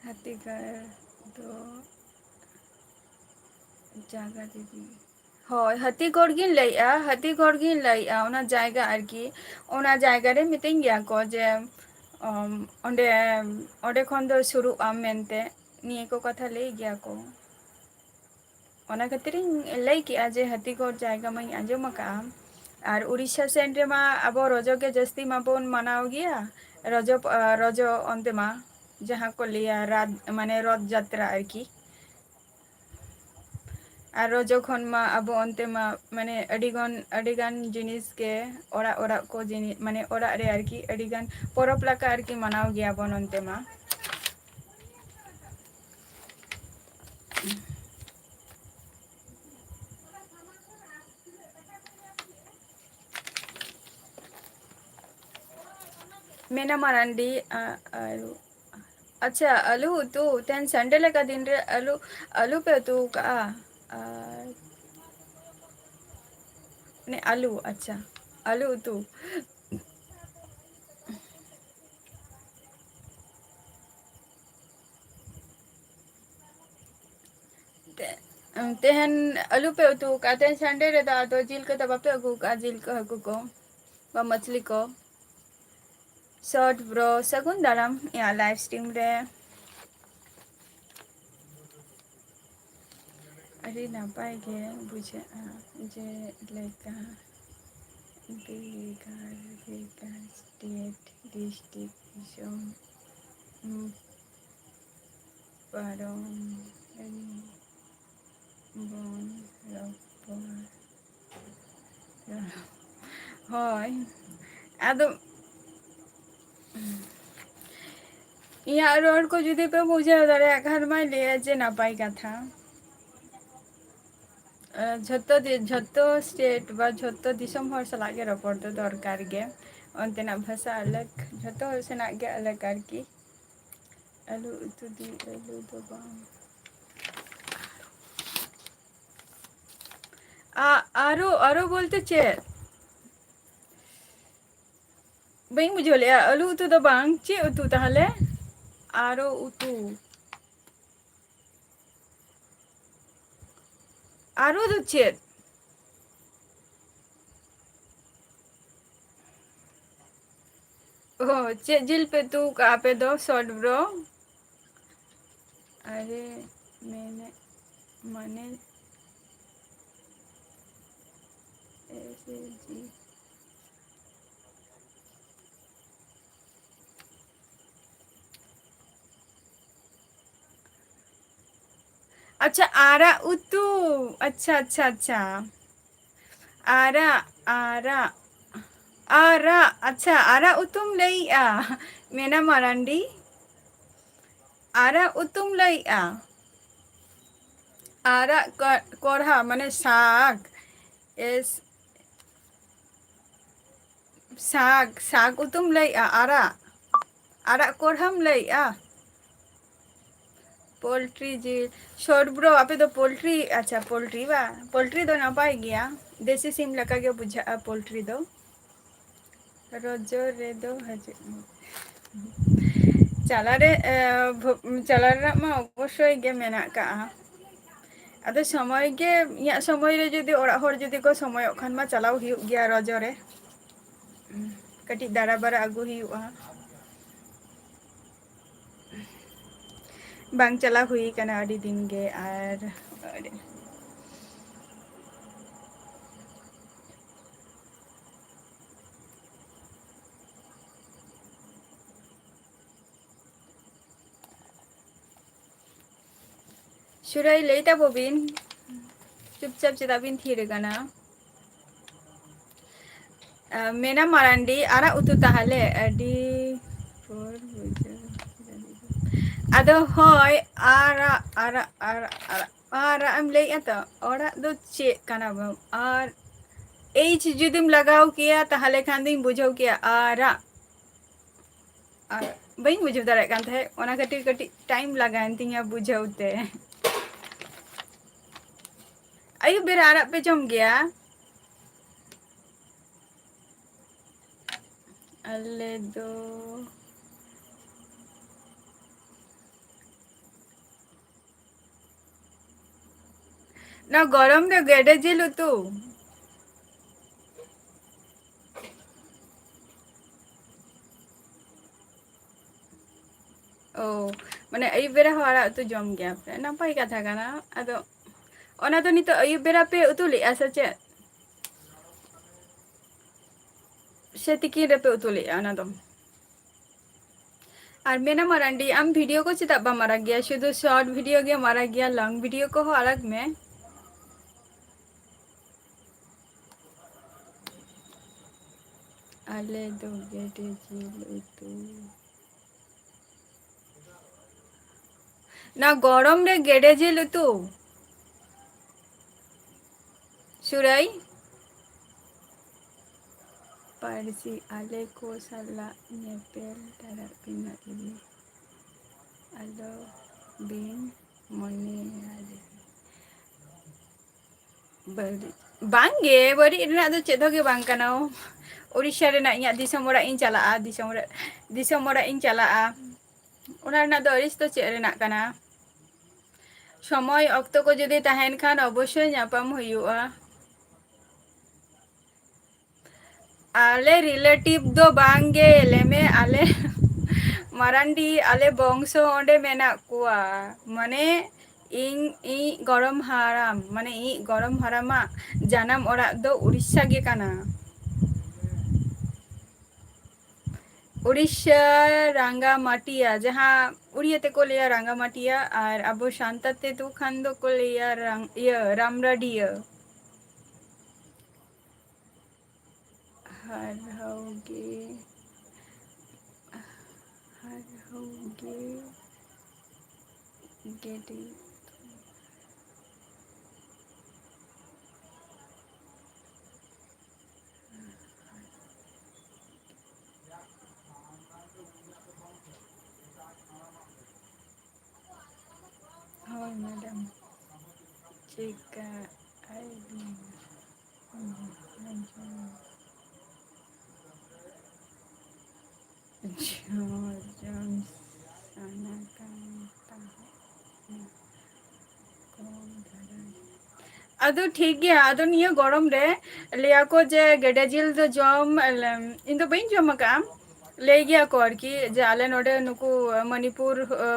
ᱦᱟᱹᱛᱤᱜᱚᱲ ᱫᱚ ᱡᱟᱜᱟ ᱫᱤᱫᱤ ᱦᱳᱭ ᱦᱟᱹᱛᱤᱜᱚᱲ ᱜᱤᱧ ᱞᱟᱹᱭᱮᱜᱼᱟ ᱦᱟᱹᱛᱤᱜᱚᱲ ᱜᱤᱧ ᱞᱟᱹᱭᱮᱜᱼᱟ ᱚᱱᱟ ᱡᱟᱭᱜᱟ ᱟᱨᱠᱤ ᱚᱱᱟ ᱡᱟᱭᱜᱟ ᱨᱮ ᱢᱤᱛᱟᱹᱧ ᱜᱮᱭᱟ ᱠᱚ ᱡᱮ ᱚᱸᱰᱮ ᱚᱸᱰᱮ ᱠᱷᱚᱱ ᱫᱚ ᱥᱩᱨᱩᱜ ᱟᱢ ᱢᱮᱱᱛᱮ ᱱᱤᱭᱟᱹ ᱠᱚ ᱠᱟᱛᱷᱟ ᱞᱟᱹᱭ ᱜᱮᱭᱟ ᱠᱚ᱾ ᱚᱱᱟ ᱠᱷᱟᱹᱛᱤᱨ ᱤᱧ ᱞᱟᱹᱭ ᱠᱮᱜᱼᱟ ᱡᱮ ᱦᱟᱹᱛᱤᱜᱚᱲ ᱡᱟᱭᱜᱟ ᱢᱟᱧ ᱟᱸᱡᱚᱢ ᱟᱠᱟᱫᱼᱟ᱾ ᱟᱨ ᱩᱲᱤᱥᱥᱟ ᱥᱮᱱ ᱨᱮᱢᱟ ᱟᱵᱚ ᱨᱚᱡᱚ ᱜᱮ ᱡᱟᱹᱥᱛᱤ ᱢᱟᱵᱚᱱ ᱢᱟᱱᱟᱣ ᱜᱮᱭᱟ᱾ ᱨᱚᱡᱚ ᱚᱱᱛᱮ ᱢᱟ ᱡᱟᱦᱟᱸ ᱠᱚ ᱞᱟᱹᱭᱟ ᱢᱟᱱᱮ ᱨᱚᱛᱷ ᱡᱟᱛᱨᱟ ᱟᱨᱠᱤ ᱟᱨ ᱨᱚᱡᱚ ᱠᱷᱚᱱ ᱢᱟ ᱟᱵᱚ ᱚᱱᱛᱮ ᱢᱟ ᱢᱟᱱᱮ ᱟᱹᱰᱤᱜᱟᱱ ᱡᱤᱱᱤᱥ ᱜᱮ ᱚᱲᱟᱜ ᱠᱚ ᱡᱤᱱᱤᱥ ᱢᱟᱱᱮ ᱚᱲᱟᱜ ᱨᱮ ᱟᱨᱠᱤ ᱟᱹᱰᱤᱜᱟᱱ ᱯᱚᱨᱚᱵᱽ ᱞᱮᱠᱟ ᱟᱨᱠᱤ ᱢᱟᱱᱟᱣ ᱜᱮᱭᱟᱵᱚᱱ ᱚᱱᱛᱮ ᱢᱟ᱾ मीना मारांडी आलू अच्छा आलू उतू तेन संडे लेका दिन रे आलू आलू पे उतू का ने आलू अच्छा आलू उतू तेहन आलू पे उतू का तेन संडे रे दा जिल को बापे अगू का जिल को हकू को बा मछली को शॉर्ट ब्रो सगुन दाराम या लाइव स्ट्रीम रे अरे नापाय गे बुझे जे लेका बेगार स्टेट डिस्ट्रिक्ट जोन पारम बन रपड़ हय आदो इया रोड को जुदी पे बुझाव दाड़े खान मा लैया जे नापाय कथा झतो स्टेट बा झतो दिसम हर सलाह के रपड़ दो दरकार गे अंतेना भाषा अलग झतो हर सेना गे अलग आरकी आलू उतू दी आलू दो बाम आरो बोलते चेत बई बुझो ले आलू उतू दो बांग चे उतू ताहले आरो उतू आरो दो चेत ओ चे जिल पे तू का पे दो शॉर्ट ब्रो अरे मैंने ऐसे जी अच्छा आरा उतू अच्छा अच्छा अच्छा आरा आरा आरा अच्छा आरा उतुम लईआ मेना मारांडी आरा उतुम लईआ आरा कोढ़ा माने साग एस साग उतुम लईआ आरा कोढ़ाम लईआ पोल्ट्री जी शॉर्ट ब्रो आपे तो पोल्ट्री अच्छा पोल्ट्री दो नापाय गया देसी सिम लका के बुझा पोल्ट्री दो रोजो रे दो हजे चला मा अवश्य गे मेना का अदो समय गे इया समय रे जदी ओड़ा होर जदी को समय खान मा चलाव हुयुग गया रोजो रे कटी दारा बारा आगु हुयुगा बांग चला हुई कना अडी दिन गे आर सुराई लेता बोबिन चुपचाप चेदा बिन थीर कना मेना मारांडी आरा उतु ताहले अडी फोर बुझो आदो होय आरा एम लैया तो ओड़ा दो चे कना बम आर एच जुदिम लगाव किया ताहले खान दिन बुझाव किया आरा बई बुझाव दाड़े कान थे ओना कटी टाइम लगान तिया बुझावते आयु बेरा आरा पे जम गया अल्ले दो ना गरम दे गेडे जिल तू ओ माने आयु बेरा हरा तो जम गया पे नापाय कथा काना आदो ओना तो नितो आयु बेरा पे उतु लेआ सचे से तिकी रे पे उतु लेआ ना दो और मेना मारांडी आम वीडियो को चिता बा मारा गया शुद्ध शॉर्ट वीडियो गे मारा गया लॉन्ग वीडियो को हो अलग में ᱟᱞᱮ ᱫᱚ ᱜᱮᱰᱮ ᱡᱤᱞ ᱩᱛᱩ ᱱᱟ ᱜᱚᱨᱚᱢ ᱨᱮ ᱜᱮᱰᱮ ᱡᱤᱞ ᱩᱛᱩ ᱥᱩᱨᱟᱹᱭ ᱯᱟᱹᱨᱥᱤ ᱟᱞᱮ ᱠᱚ ᱥᱟᱞᱟᱜ ᱧᱮᱯᱮᱞ ᱛᱟᱨᱟᱜ ᱛᱤᱱᱟᱹᱜ ᱜᱮ ᱟᱞᱚ ᱵᱤᱱ ᱢᱚᱱᱮᱭᱟ ᱵᱟᱹᱲᱤᱡ ᱵᱟᱝᱜᱮ ᱵᱟᱹᱲᱤᱡ ᱨᱮᱱᱟᱜ ᱫᱚ ᱪᱮᱫ ᱦᱚᱸ ᱜᱮ ᱵᱟᱝ ᱠᱟᱱᱟ ᱩᱲᱤᱥᱥᱟ ᱨᱮᱱᱟᱜ ᱤᱧᱟᱹᱜ ᱫᱤᱥᱚᱢ ᱚᱲᱟᱜ ᱤᱧ ᱪᱟᱞᱟᱜᱼᱟ ᱫᱤᱥᱚᱢ ᱚᱲᱟᱜ ᱤᱧ ᱪᱟᱞᱟᱜᱼᱟ ᱚᱱᱟ ᱨᱮᱱᱟᱜ ᱫᱚ ᱟᱹᱲᱤᱥ ᱫᱚ ᱪᱮᱫ ᱨᱮᱱᱟᱜ ᱠᱟᱱᱟ ᱥᱚᱢᱚᱭ ᱚᱠᱛᱚ ᱠᱚ ᱡᱩᱫᱤ ᱛᱟᱦᱮᱱ ᱠᱷᱟᱱ ᱚᱵᱚᱥᱥᱳᱭ ᱧᱟᱯᱟᱢ ᱦᱩᱭᱩᱜᱼᱟ ᱟᱞᱮ ᱨᱤᱞᱮᱴᱤᱵᱷ ᱫᱚ ᱵᱟᱝᱜᱮ ᱞᱮᱢᱮ ᱟᱞᱮ ᱢᱟᱨᱟᱱᱰᱤ ᱟᱞᱮ ᱵᱚᱝᱥᱚ ᱚᱸᱰᱮ ᱢᱮᱱᱟᱜ ᱠᱚᱣᱟ ᱢᱟᱱᱮ ᱤᱧ ᱜᱚᱲᱚᱢ ᱦᱟᱲᱟᱢ ᱢᱟᱱᱮ ᱤᱧ ᱜᱚᱲᱚᱢ ᱦᱟᱲᱟᱢᱟᱜ ᱡᱟᱱᱟᱢ ᱚᱲᱟᱜ ᱫᱚ ᱩᱲᱤᱥᱥᱟ ᱜᱮ ᱠᱟᱱᱟ ᱩᱲᱤᱥᱥᱟ ᱨᱟᱝᱜᱟᱢᱟᱴᱤᱭᱟ ᱡᱟᱦᱟᱸ ᱩᱲᱤᱭᱟᱹ ᱛᱮᱠᱚ ᱞᱟᱹᱭᱟ ᱨᱟᱝᱜᱟᱢᱟᱴᱤᱭᱟ ᱟᱨ ᱟᱵᱚ ᱥᱟᱱᱛᱟᱲ ᱛᱮᱫᱚ ᱠᱷᱟᱱ ᱫᱚᱠᱚ ᱞᱟᱹᱭᱟ ᱨᱟᱢᱨᱟᱰᱤᱭᱟᱹ ᱦᱟᱨ ᱦᱟᱣᱜᱮ ᱦᱟᱨ ᱦᱟᱣᱜᱮ ᱜᱮᱰᱮ ᱦᱳᱭ ᱢᱮᱰᱟᱢ ᱪᱤᱠᱟ ᱟᱭᱵᱤᱱ ᱡᱚᱡᱚᱢ ᱥᱟᱱᱟ ᱠᱟᱱ ᱛᱟᱦᱮᱸ ᱟᱫᱚ ᱴᱷᱤᱠ ᱜᱮᱭᱟ ᱟᱫᱚ ᱱᱤᱭᱟᱹ ᱜᱚᱨᱚᱢ ᱨᱮ ᱞᱟᱹᱭᱟᱠᱚ ᱡᱮ ᱜᱮᱰᱮ ᱡᱤᱞ ᱫᱚ ᱡᱚᱢ ᱤᱧ ᱫᱚ ᱵᱟᱹᱧ ᱡᱚᱢ ᱟᱠᱟᱫᱼᱟ ᱞᱟᱹᱭ ᱜᱮᱭᱟ ᱠᱚ ᱟᱨᱠᱤ ᱡᱮ ᱟᱞᱮ ᱱᱚᱰᱮ ᱱᱩᱠᱩ ᱢᱚᱱᱤᱯᱩᱨ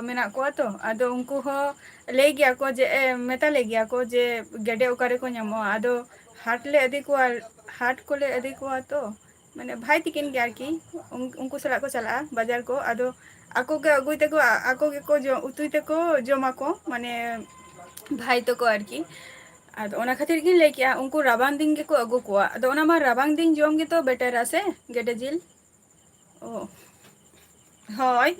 ᱢᱮᱱᱟᱜ ᱠᱚᱣᱟ ᱛᱚ ᱟᱫᱚ ᱩᱱᱠᱩ ᱦᱚᱸ ᱞᱟᱹᱭ ᱜᱮᱭᱟ ᱠᱚ ᱡᱮ ᱢᱮᱛᱟᱞᱮ ᱜᱮᱭᱟ ᱠᱚ ᱡᱮ ᱜᱮᱰᱮ ᱚᱠᱟ ᱨᱮᱠᱚ ᱧᱟᱢᱚᱜᱼᱟ ᱟᱫᱚ ᱦᱟᱴ ᱞᱮ ᱤᱫᱤ ᱠᱚᱣᱟ ᱦᱟᱴ ᱠᱚᱞᱮ ᱤᱫᱤ ᱠᱚᱣᱟ ᱛᱚ ᱢᱟᱱᱮ ᱵᱷᱟᱭ ᱛᱤᱠᱤᱱ ᱜᱮ ᱟᱨᱠᱤ ᱩᱱᱠᱩ ᱥᱟᱞᱟᱜ ᱠᱚ ᱪᱟᱞᱟᱜᱼᱟ ᱵᱟᱡᱟᱨ ᱠᱚ ᱟᱫᱚ ᱟᱠᱚ ᱜᱮ ᱟᱹᱜᱩᱭ ᱛᱮᱠᱚ ᱟᱠᱚ ᱜᱮᱠᱚ ᱩᱛᱩᱭ ᱛᱮᱠᱚ ᱡᱚᱢᱟᱠᱚ ᱢᱟᱱᱮ ᱵᱷᱟᱭ ᱛᱟᱠᱚ ᱟᱨᱠᱤ ᱟᱫᱚ ᱚᱱᱟ ᱠᱷᱟᱹᱛᱤᱨ ᱜᱤᱧ ᱞᱟᱹᱭ ᱠᱮᱜᱼᱟ ᱩᱱᱠᱩ ᱨᱟᱵᱟᱝ ᱫᱤᱱ ᱜᱮᱠᱚ ᱟᱹᱜᱩ ᱠᱚᱣᱟ ᱟᱫᱚ ᱚᱱᱟ ᱢᱟ ᱨᱟᱵᱟᱝ ᱫᱤᱱ ᱡᱚᱢ ᱜᱮᱛᱚ ᱵᱮᱴᱟᱨᱟ ᱥᱮ ᱜᱮᱰᱮ ᱡᱤᱞ ᱚ ᱦᱳᱭ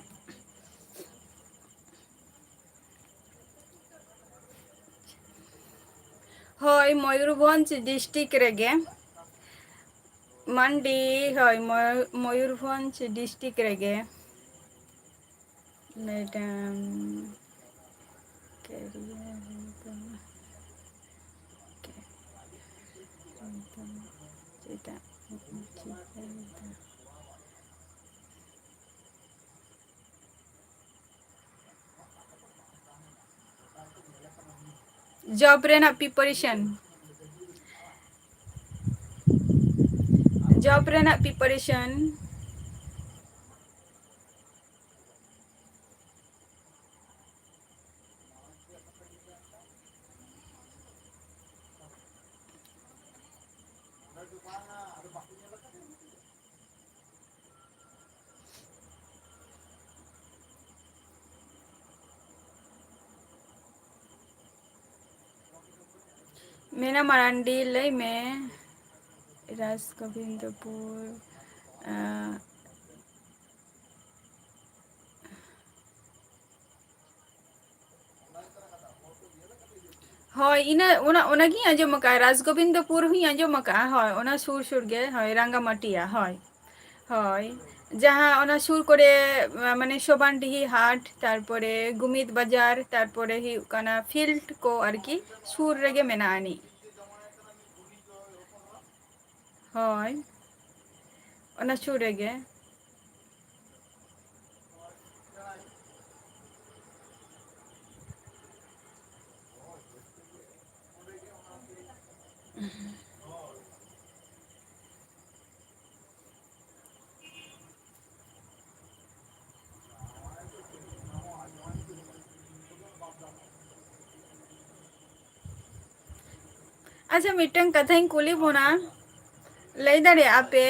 ᱦᱳᱭ ᱢᱚᱭᱩᱨᱵᱷᱚᱧᱡᱽ ᱰᱤᱥᱴᱤᱠ ᱨᱮᱜᱮ ᱢᱟᱱᱰᱤ ᱦᱳᱭ ᱢᱚᱭᱩᱨᱵᱷᱚᱧᱡᱽ ᱰᱤᱥᱴᱤᱠ ᱨᱮᱜᱮ ᱢᱮᱰᱟᱢ ᱪᱮᱫᱟᱜ ᱡᱚᱵ ᱨᱮᱱᱟᱜ ᱯᱤᱯᱟᱨᱮᱥᱚᱱ ᱡᱚᱵ ᱨᱮᱱᱟᱜ ᱯᱤᱯᱟᱨᱮᱥᱚᱱ ᱢᱮᱱᱟ ᱢᱟᱨᱟᱱᱰᱤ ᱞᱟᱹᱭ ᱢᱮ ᱨᱟᱡᱽ ᱜᱳᱵᱤᱱᱫᱚᱯᱩᱨ ᱦᱳᱭ ᱚᱱᱟᱜᱤᱧ ᱟᱸᱡᱚᱢ ᱟᱠᱟᱫᱼᱟ ᱨᱟᱡᱽᱜᱳᱵᱤᱱᱫᱚᱯᱩᱨ ᱦᱚᱧ ᱟᱸᱡᱚᱢ ᱟᱠᱟᱫᱼᱟ ᱦᱳᱭ ᱚᱱᱟ ᱥᱩᱨ ᱥᱩᱨ ᱜᱮ ᱦᱳᱭ ᱨᱟᱸᱜᱟᱢᱟᱴᱤᱭᱟ ᱦᱳᱭ ᱦᱳᱭ ᱡᱟᱦᱟᱸ ᱚᱱᱟ ᱥᱩᱨ ᱠᱚᱨᱮ ᱢᱟᱱᱮ ᱥᱚᱵᱟᱱᱰᱤᱦᱤ ᱦᱟᱴ ᱛᱟᱨᱯᱚᱨᱮ ᱜᱩᱢᱤᱫ ᱵᱟᱡᱟᱨ ᱛᱟᱨᱯᱚᱨᱮ ᱦᱩᱭᱩᱜ ᱠᱟᱱᱟ ᱯᱷᱤᱞᱰ ᱠᱚ ᱟᱨᱠᱤ ᱥᱩᱨ ᱨᱮᱜᱮ ᱢᱮᱱᱟᱜ ᱟᱹᱱᱤᱡ ᱦᱳᱭ ᱚᱱᱟ ᱥᱩᱨ ᱨᱮᱜᱮ ᱟᱪᱪᱷᱟ ᱢᱤᱫᱴᱟᱝ ᱠᱟᱛᱷᱟᱧ ᱠᱩᱞᱤ ᱵᱚᱱᱟ ᱞᱟᱹᱭ ᱫᱟᱲᱮᱭᱟᱜᱼᱟ ᱯᱮ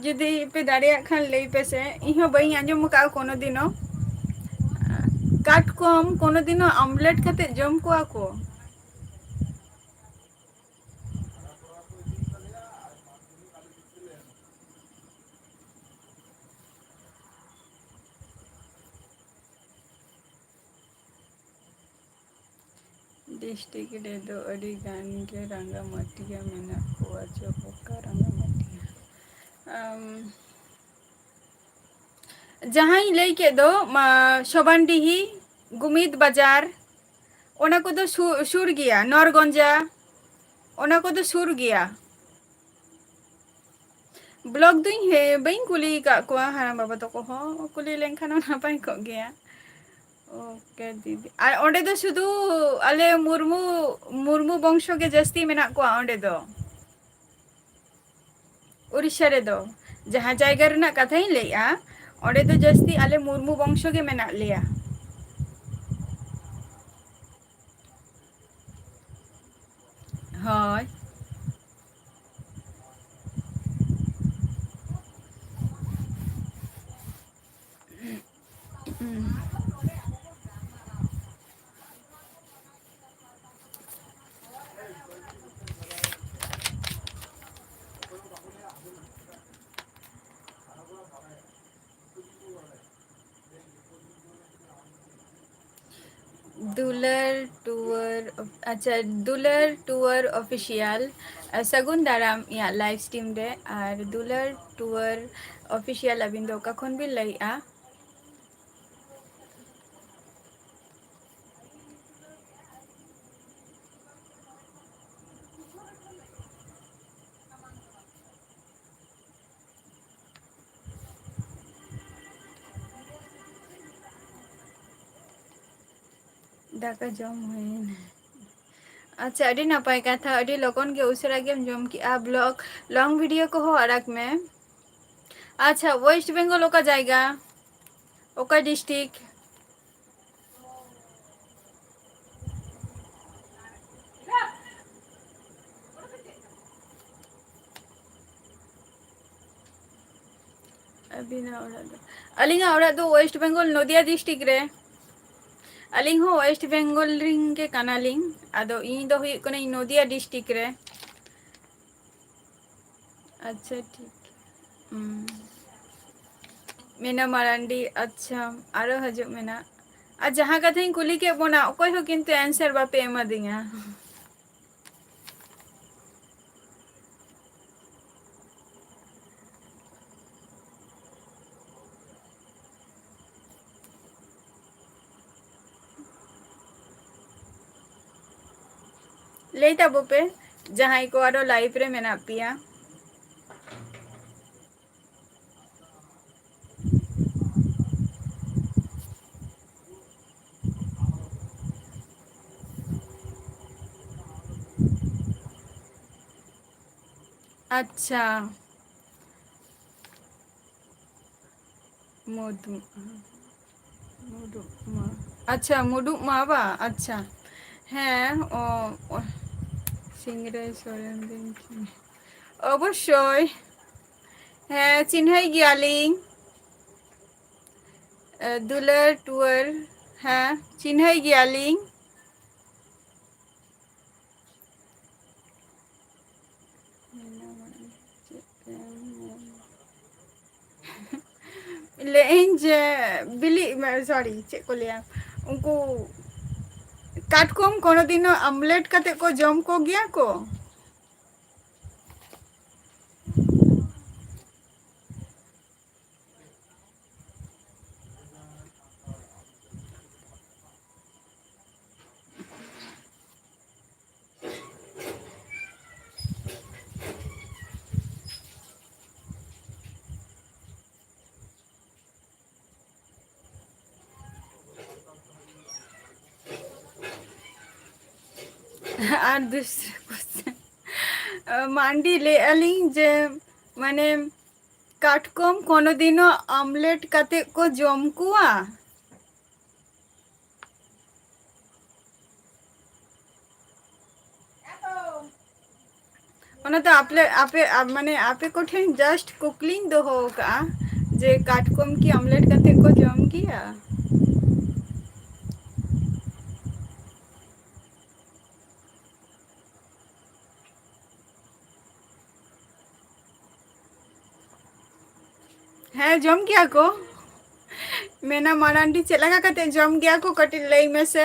ᱡᱩᱫᱤ ᱯᱮ ᱫᱟᱲᱮᱭᱟᱜ ᱠᱷᱟᱱ ᱞᱟᱹᱭ ᱯᱮᱥᱮ ᱤᱧᱦᱚᱸ ᱵᱟᱹᱧ ᱟᱸᱡᱚᱢ ᱟᱠᱟᱫᱼᱟ ᱠᱳᱱᱳ ᱫᱤᱱᱳ ᱠᱟᱴᱠᱚᱢ ᱠᱳᱱᱳ ᱫᱤᱱᱳ ᱚᱢᱞᱮᱴ ᱠᱟᱛᱮᱫ ᱡᱚᱢ ᱠᱚᱣᱟ ᱠᱚ डिस्ट्रिक्ट रे दो अड़ी गान के रंगामाटिया मेना कोआ जो होका रंगामाटिया जहाँ लई के दो सोबानडीही गुमित बाजार ओना को दो सुर गया नरगंजा ओना को दो सुर गया ब्लॉग दुई हे बई कुली का को हाराम बाबा तो को हो कुली लेंखान नापाय को गया ओके दीदी और ओंडे दो शुधु अले मुर्मू मुर्मू वंश के जस्ती मेना को ओंडे दो उड़ीसा रे दो जहाँ जायगा रेना कथा ही लेया ओंडे दो जस्ती अले मुर्मू वंश के मेना लिया हाय दुलर टूर अच्छा दुलर टूर ऑफिशियल सगुन दाराम या लाइव स्ट्रीम रे और दुलर टूर ऑफिशियल अबिन दो का खन भी लइआ दाका जम हुई अच्छा अड़ी नपाय कथा अड़ी लोगन के उसरा गेम जम की आ ब्लॉग लॉन्ग वीडियो को हो अरक में अच्छा वेस्ट बंगाल ओका जाएगा ओका डिस्ट्रिक्ट अभी ना अलिंगा ओरा दो वेस्ट बंगाल नदिया डिस्ट्रिक्ट रे अलिंग हो वेस्ट बंगाल रिंग के कानालिंग आदो इन दो हुई कने नदिया डिस्ट्रिक्ट रे अच्छा ठीक मेना मारांडी अच्छा आरो हजो मेना आ जहाँ कथा कुली के बोना कोई हो किंतु आंसर बापे एमा दिया लेता बोपे जहाँ को आरो लाइव रे मेना पिया अच्छा मुडु मुडु अच्छा मुडु मावा अच्छा हैं ओ सिंगरे सोरेन दिन অবশ্যই হ্যাঁ চিনহাই গিয়ালিং দুলার টুয়ার হ্যাঁ চিনহাই গিয়ালিং लेकिन जे बिली सॉरी चेक को लिया उनको काटकोम कोनो दिनो ऑमलेट कते को जम को गया को আর दूसरा क्वेश्चन मांडी ले अलिंग जे माने काटकोम कोनो दिनो ऑमलेट कते को जम कुआ ओना तो आपले आपे माने आपे कोठेन जस्ट कुकलिंग दो होगा जे काटकोम की ऑमलेट कते को जम किया है जम गया को मेना मारांडी चला कते जम गया को कटिल लई में से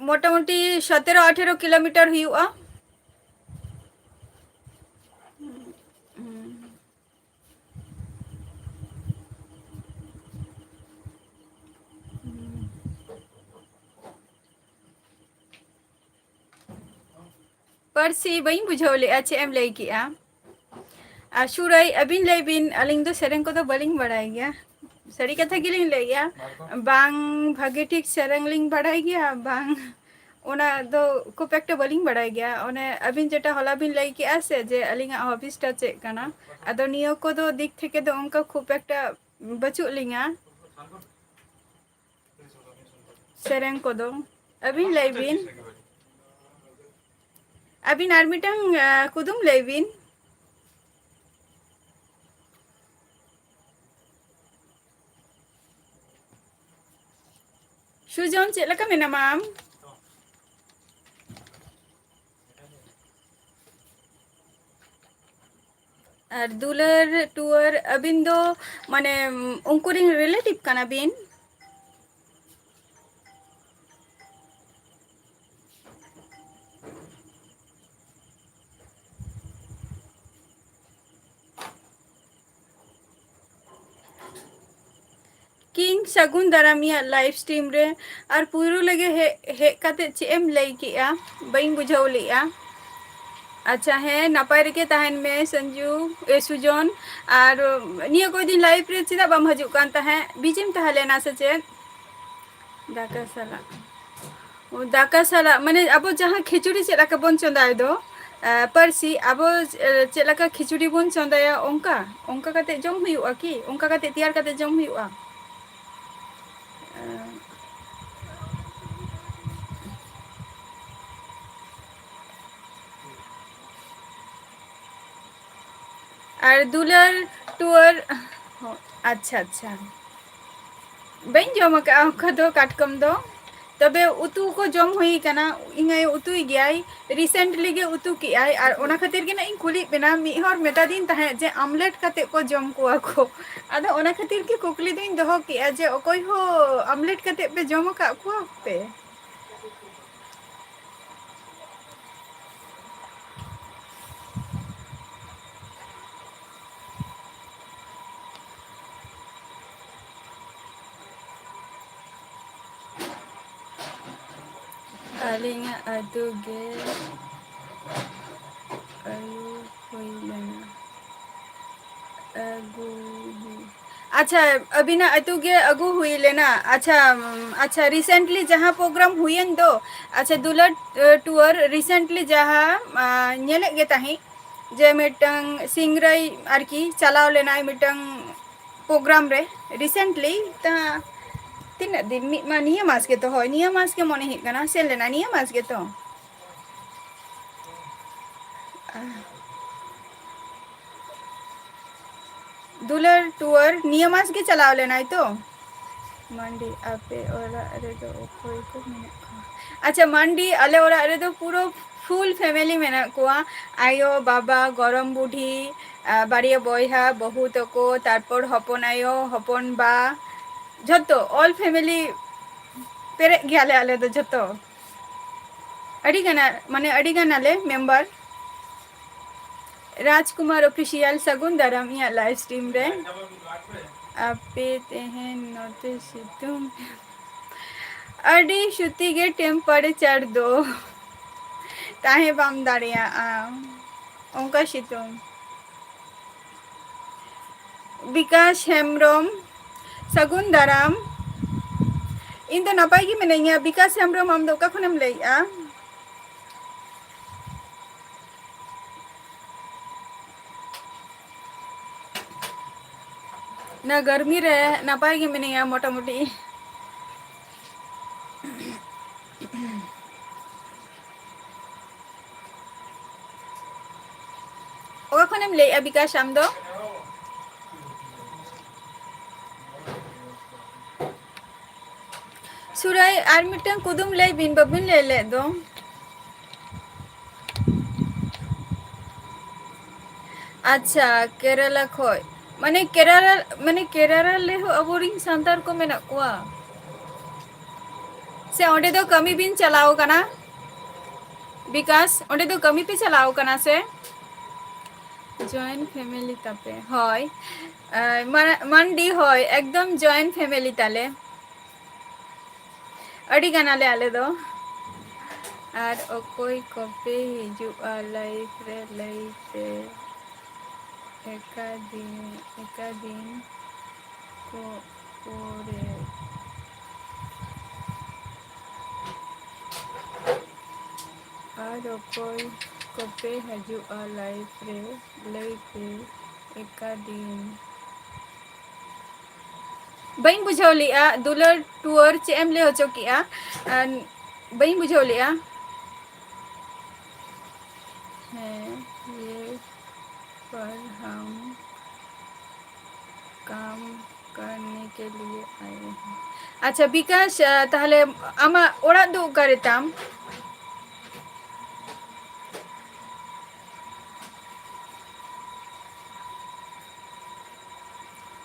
मोटामुटी 17-18 किलोमीटर हुआ। परसी बई बुझाव ले चे एम लई किया सुरई अबिन लई बिन अलिंग दो सेरेंग को तो बलिंग बढ़ाई गया सड़ी कथा गिलिंग ले गया बांग भागे ठीक सेरेंग लिंग बढ़ाई गया बांग ओना दो खूब एक बलिंग बढ़ाई गया ओने अबिन जेटा हला बिन लई किया से जे अलिंग हॉबीज टा चेक करना अदो नियो को दो दिख थेके दो उनका खूब एक बचुक लिंगा सेरेंग को दो अबिन लई बिन अबिन आर मिटंग कुदुम लई बिन सुजन चेक लका मेना माम और दुलर टूर अबिन दो माने उनको रिंग रिलेटिव काना बिन किंग सगुन दारामिया लाइव स्ट्रीम रे और पुरो लगे हे काते चेम लई किया बइन बुझाव लिया अच्छा है नपाय रेके तहन में संजू ए सुजन और निया कोई दिन लाइव रे चिदा बम हजु कान तहे बीजिम तह लेना से चे दाका साला माने अब जहाँ खिचुड़ी से लका बन चंदाय दो परसी अब चेलका खिचुड़ी बन चंदाया ओंका ओंका काते जम हुआ कि ओंका काते तैयार काते जम हुआ और दुलर टूर अच्छा अच्छा बन जम का दो काटकम दो तबे उतु को जम हुई कना इंगे उतु गयाई रिसेंटली गे उतु की आई और ओना खातिर के ना इन कुली बेना मी हर मेटा दिन तहे जे आमलेट काते को जम कोआ को आदा ओना खातिर के कुकली दिन दोहो की जे ओकोय हो आमलेट काते पे जम का को पे अलिंगा अदु गे अयु होई लेना अगु अच्छा अभी ना अतु गे अगु हुई लेना अच्छा अच्छा रिसेंटली जहाँ प्रोग्राम हुईन दो अच्छा दुलट टूर रिसेंटली जहाँ नेले गे ताही जे मिटंग सिंगरई आरकी चलाव लेना मिटंग प्रोग्राम रे रिसेंटली ता तीन दिन निया मास के तो हो निया मास के मने हित कना सेन लेना निया मास के तो दुलर टूर निया मास के चलाव लेना तो मंडी आपे ओरा रे दो कोई को मेना अच्छा मंडी अले ओरा रे दो पूरो फुल फैमिली मेना कोआ आयो बाबा गरम बुढ़ी बाड़िया बयहा बहु तको तारपर हपन आयो हपन बा जतो ऑल फैमिली पेरे गयाले आले दो जतो अड़ी गाना माने अड़ी गाना ले मेंबर राजकुमार ऑफिशियल सगुन दाराम या लाइव स्ट्रीम रे आपे तेहन नोते सितुम अड़ी शुति गे टेम्पर चढ़ दो ताहे बाम दाड़िया ओंका सितुम विकास हेम्ब्रम सगुन दाराम इन तो नपाय गी मिनाइया विकास हेम्ब्रम हम दो का खनम लइया ना गर्मी रे नपाय गी मिनाइया मोटा मोटी ओका खनम लइया विकास हम दो सुराय आर मिटन कुदुम लई बिन बबिन ले ले दो अच्छा केरला खोय माने केरला ले हो अबोरिंग सांतार को मेना कोआ से ओंडे दो कमी बिन चलाओ कना विकास ओंडे दो कमी पे चलाओ कना से जॉइंट फैमिली तापे होय मंडी होय एकदम जॉइंट फैमिली ताले अड़ी गानाले आले दो और ओकोई कपे हिजुआ लाइफ रे लईते एका दिन को पोरे और ओकोई कपे हिजुआ लाइफ रे लईते एका दिन बइन बुझाव लिया दुलर टूर चे एम ले होचो किया बइन बुझाव लिया है ये पर हम काम करने के लिए आए हैं अच्छा विकास ताहले आमा ओड़ा दो करेताम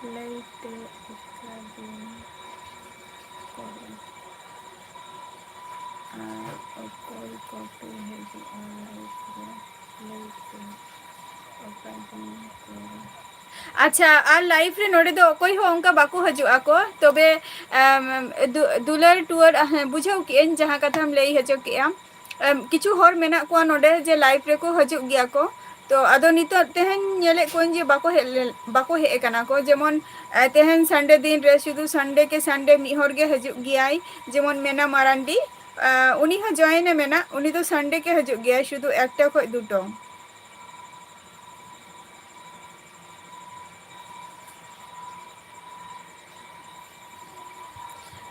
लईते एका दिन कोई कोई कॉपी है जो लईते एका दिन कोई अच्छा आर लाइफ रे नोडे दो कोई हो उनका बाको हजुआ को तबे दुलर टूर बुझाव के जहां कथा हम लई हजो के किछु हर मेना को नोडे जे लाइफ रे को हजु गया को तो आदो नितो तेहन नेले कोन जे बाको हे कना को जेमन तेहन संडे दिन रे शुधु संडे के संडे मी हर गे हजु गयाई जेमन मेना मारांडी उनी हो जॉइन मेना उनी तो संडे के हजु गया शुधु एकटा खय दुटो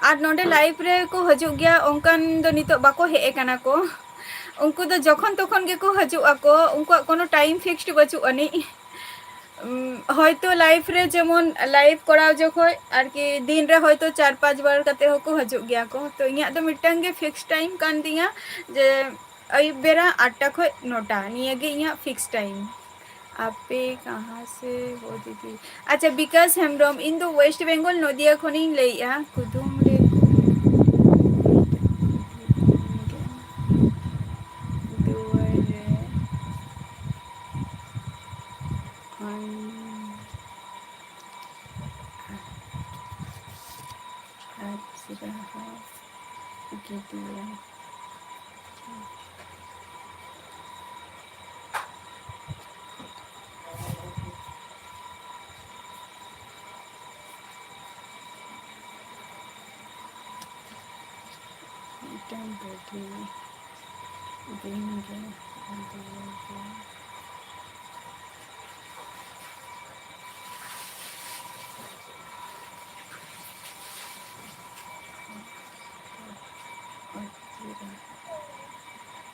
और नोडे लाइफ रे को हजु गया ओंकान दो नितो बाको हे कना को उनको तो जखन तखन के को हजु आको उनको कोनो टाइम फिक्स्ड बचु अनि হয়তো লাইফ রে যেমন লাইভ করাও যখন আর কি দিন রে হয়তো 4-5 বার কাতে হকো हजु गया को तो इया तो मिटंग के फिक्स टाइम कान दिया जे अयुब बेरा 8टा खय 9टा निये गे इया फिक्स टाइम आपे कहाँ से हो दीदी अच्छा विकास हेमब्रम इन दो वेस्ट बेंगल नदिया खनि लइया कुदुम रे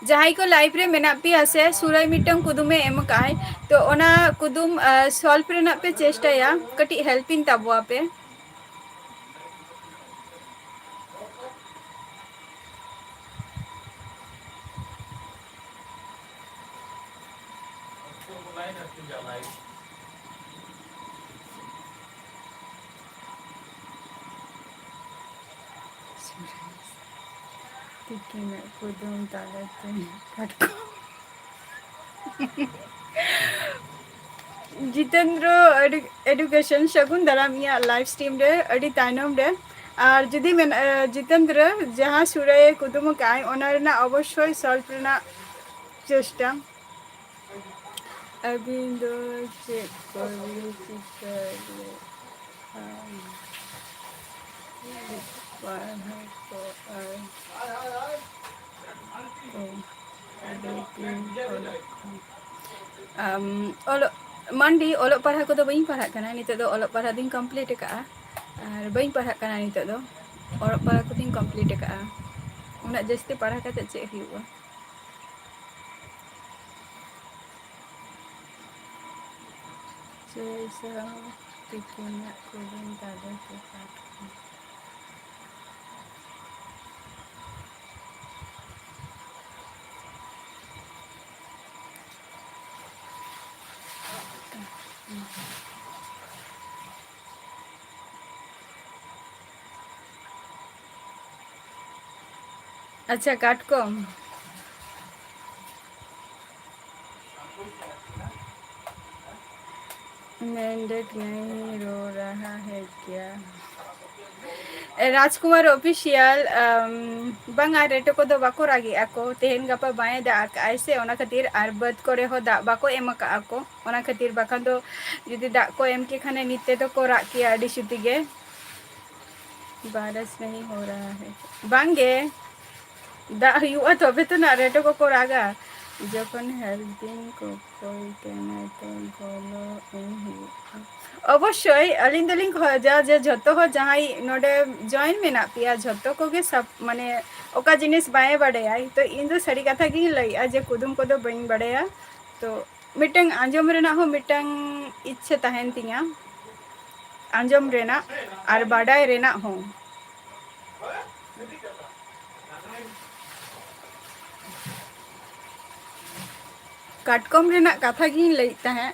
जहाई को लाइफ रे मेना पे आसे सुराई मिटंग कुदुमे एम काय तो ओना कुदुम सॉल्व रेना पे चेष्टाया कटी हेल्पिंग ताबवा पे कुदुम जितेंद्र एडुकेशन शगुन दारामिया लाइव स्ट्रीम रे अडी ताइनम रे और जुदी में जितेंद्र जहाँ सुराय कुदुम काय ओना रेना अवश्य सॉल्व रेना चेष्टा अभी दो चेक मंडी ओलोग पढ़ा को बी पढ़ा करना नित दो ओलोग पढ़ा दिन कम्प्लीट का और बी पढ़ा करना नित दो ओलोग पढ़ा को दिन कम्प्लीट का उना जस्ती पढ़ा करते चे हुआ जैसा पिकिना को दिन तादे के साथ अच्छा काटकॉम मेंढक नहीं रो रहा है क्या राजकुमार ऑफिशियल बांगा रेटो को दो बाको रागी आको तेहन गपा बाए दा ऐसे ओना खातिर आर बद करे हो दा बाको एम का आको ओना खातिर बाखान दो जुदी दा को एम के खाने नित्ते तो को राग किया अडी शुतिगे बारिश नहीं हो रहा है बांगे दा हुआ तो अबे तो ना रेटो को रागा जखन हेल्पिंग को कोई कहना तो गोलो इन अवश्य अलिंग दलिंग खोजा जे झतो हो जहाई नोडे जॉइन मेना पिया झतो को के सब माने ओका जिनिस बाए बड़ेया तो इन दो सड़ी कथा गी लइया जे कुदुम को दो बइन बड़ेया तो मिटंग आंजम रेना हो मिटंग इच्छा तहन तिया आंजम रेना आर बाडाय रेना हो काटकॉम रेना कथा गी लइता है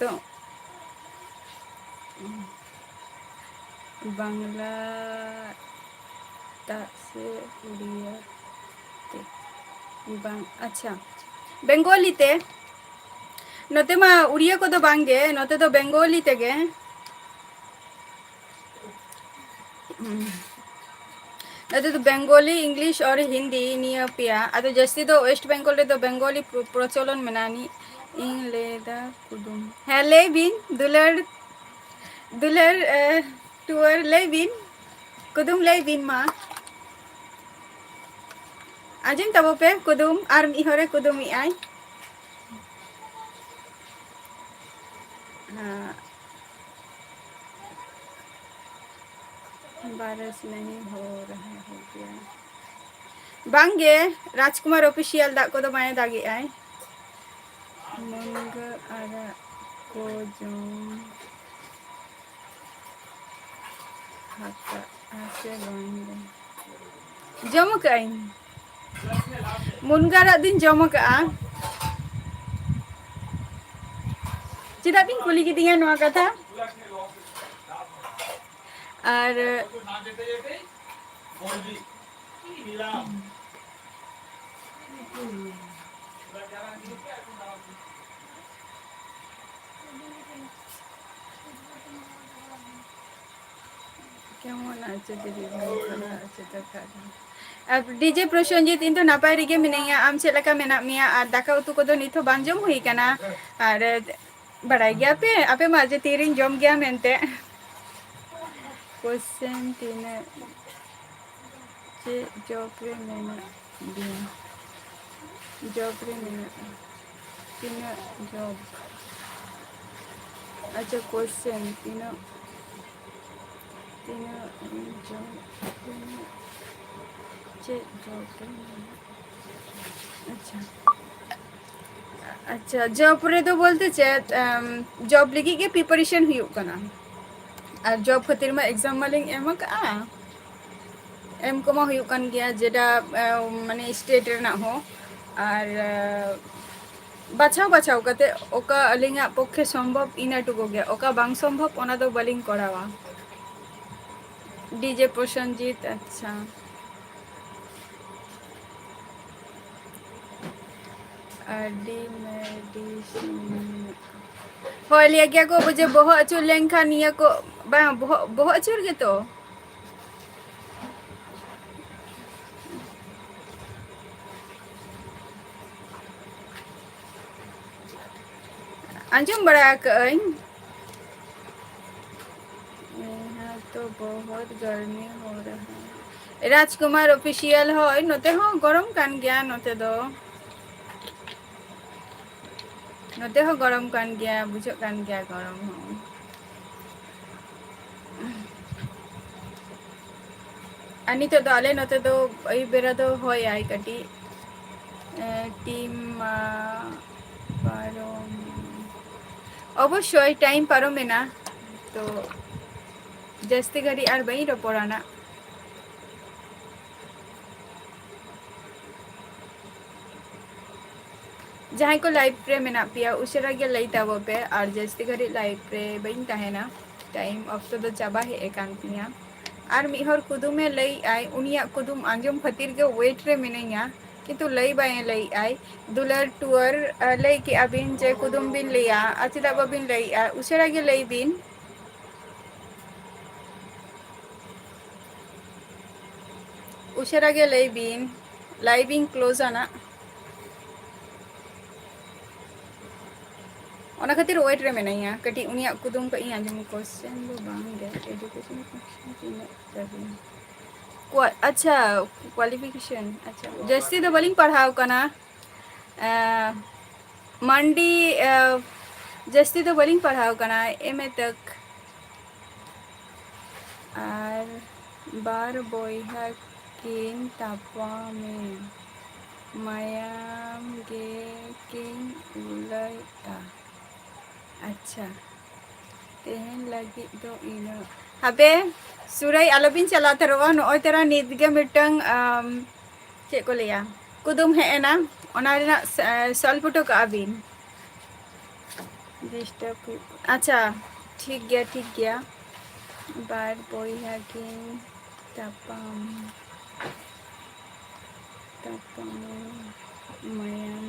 तो बांग्ला से उड़िया ते बांग अच्छा बेंगोली ते नोते मा उड़िया को दो बांगे नोते तो बेंगोली तेगे नोते तो बेंगोली इंग्लिश और हिंदी निया पिया अतो जस्ती तो वेस्ट बेंगल रे तो बेंगोली प्रचलन मेनानी इन लेदा कुदुम है लेबिन दुलर दुलर टूर लेबिन कुदुम लेबिन मा आजिम तबो पे कुदुम आर मी हरे कुदुम ई आई हाँ बारिश नहीं हो रहा हो गया बांगे राजकुमार ऑफिशियल दा को दो माने दागी आई मंग आरा को जों हाता आसे बांगे जमक आई मुनगारा दिन जमक आ चिदा बिन कुली की दिया नवा कथा और केमन आछे दीदी आछे तो अब डीजे प्रसंजित इन तो नापाय रिगे मिनेया आम चेद लका मेना मिया आर दाका उतु को दो निथो बांग जम हुई कना आर बड़ाई गया पे आपे माजे तीरिन जम गया मेनते क्वेश्चन तीन चे जॉब रे मेना दिन जॉब रे मेना तीन जॉब अच्छा क्वेश्चन तीन अच्छा अच्छा जॉब रे तो बोलते जॉब लगी के प्रिपरेशन हुई कना और जॉब खातिर में एग्जाम मालिंग एम का एम को हुई कन गया जेटा माने स्टेट रेना हो और बाछाव बाछाव कते ओका अलिंगा पक्षे संभव इना टुको गया ओका बांग संभव ओना दो बलिंग करावा डीजे प्रसंजित अच्छा डी मेडिसिन हो लिया क्या को बजे बहु अचुर लेंखा निया को बा बहु अचुर के तो अंजुम बड़ा कहीं यहाँ तो बहुत गर्मी हो रहा है राजकुमार ऑफिशियल हो नोते हो गरम कान गया नोते हो गरम कान गया बुझो कान गया गरम हो अनि तो आले नोते तो आई बेरा तो होय आई कटी टीम पारोम अवश्य टाइम पारोम ना तो जस्ती घड़ी आर बई रपोराना जहाँ को लाइव रे मेना पिया उशरा के लई ताबो पे और जस्ती घड़ी लाइव रे बई तहेना टाइम अब तो चाबा है एकांतिया और मिद हर कुदुमे लई आय उनिया कुदुम आंजम खातिर के वेट रे मिनैया किंतु लई बाय लई आय दुलार टूर लई के अबिन जे कुदुम बिन लैया अचिदा बाबिन लई आ उशरा के लई बिन उशरा के लई बिन लाइविंग क्लोज आना ओना खातिर वेट रे मिनैया कटी उनिया कुदुम का इ आंजम क्वेश्चन दो बांग दे एजुकेशन अच्छा क्वालिफिकेशन अच्छा जस्ती तो बलिंग पढ़ाओ कना मंडी जस्ती तो बलिंग पढ़ाओ कना एमए तक और बार बोइहा किन तापामे मायाम गे किन उलैया अच्छा तेहन लगी दो इनो हाबे सुरई आलोबिन चला तरवा नोय तेरा नित गे मिटंग चे को लिया कुदुम हेना ओना रेना सॉल्व का अबिन डिस्टर्ब अच्छा ठीक गया बार बोइहा किन तापाम मायाम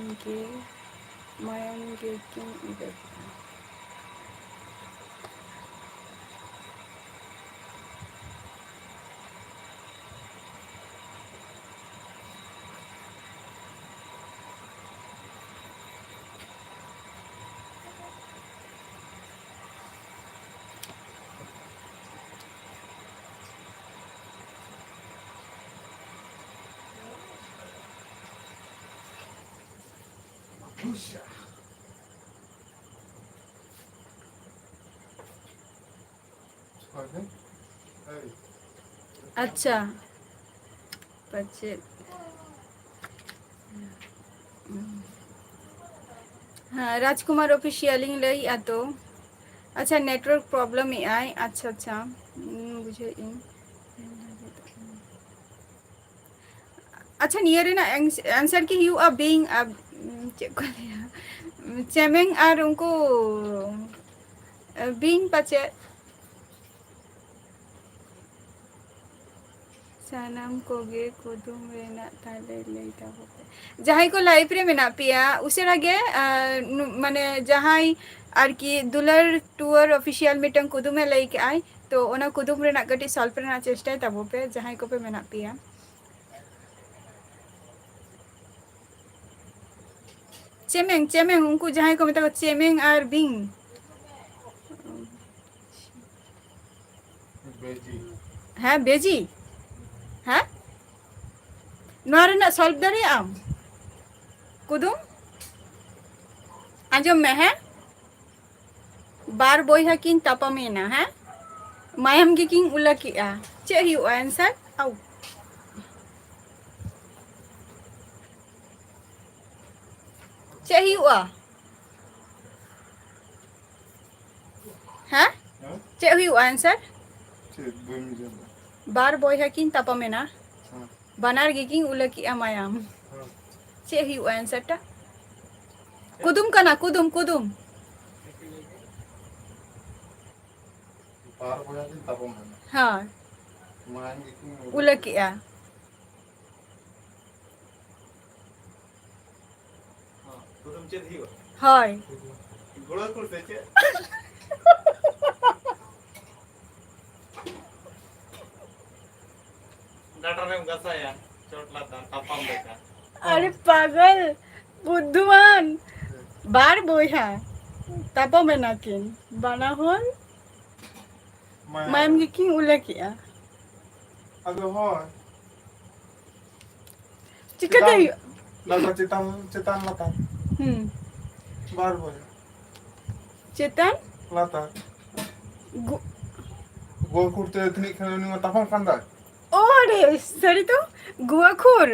गे किन उलैया अच्छा बच्चे हाँ राजकुमार ऑफिशियलिंग लई आतो अच्छा नेटवर्क प्रॉब्लम ही आए अच्छा बुझे इन अच्छा नियर ना आंसर की यू आर बीइंग चेमेंग और उनको बीइंग पचे सानाम कोगे कुदुम रेना ताले लेता होते जहां को लाइफ रे मेना पिया उसे लगे माने जहां आर की दुलर टूर ऑफिशियल मीटिंग कुदुमे लई के आय तो ओना कुदुम रेना गटी सॉल्व रेना चेष्टा तबो पे जहां को पे मेना पिया चेमेंग उनको जहां को मतलब चेमेंग और बिंग है बेजी है नोरा सॉल्व दारे आम कुदुम आंजम में है बार बोइहा किन तापामेना है मायम गे किन उलकिया चे ही आंसर आउ चे ही है चे ही आंसर बार बोइहा किन तापामेना बानार गे किन उलकिया मायम चे ही आंसर टा कुदुम कना कुदुम हाँ उलकिया हाय अरे पागल बुद्धुमान बार बोइहा तापा में नाकिन बना होल मैम की उलकिया अगो होय चिकते लता चितान लता बार बोल चितान लता गोल कुर्ते इतनी खेलनी में तपन कंदा ओरे सरी तो गुआखुर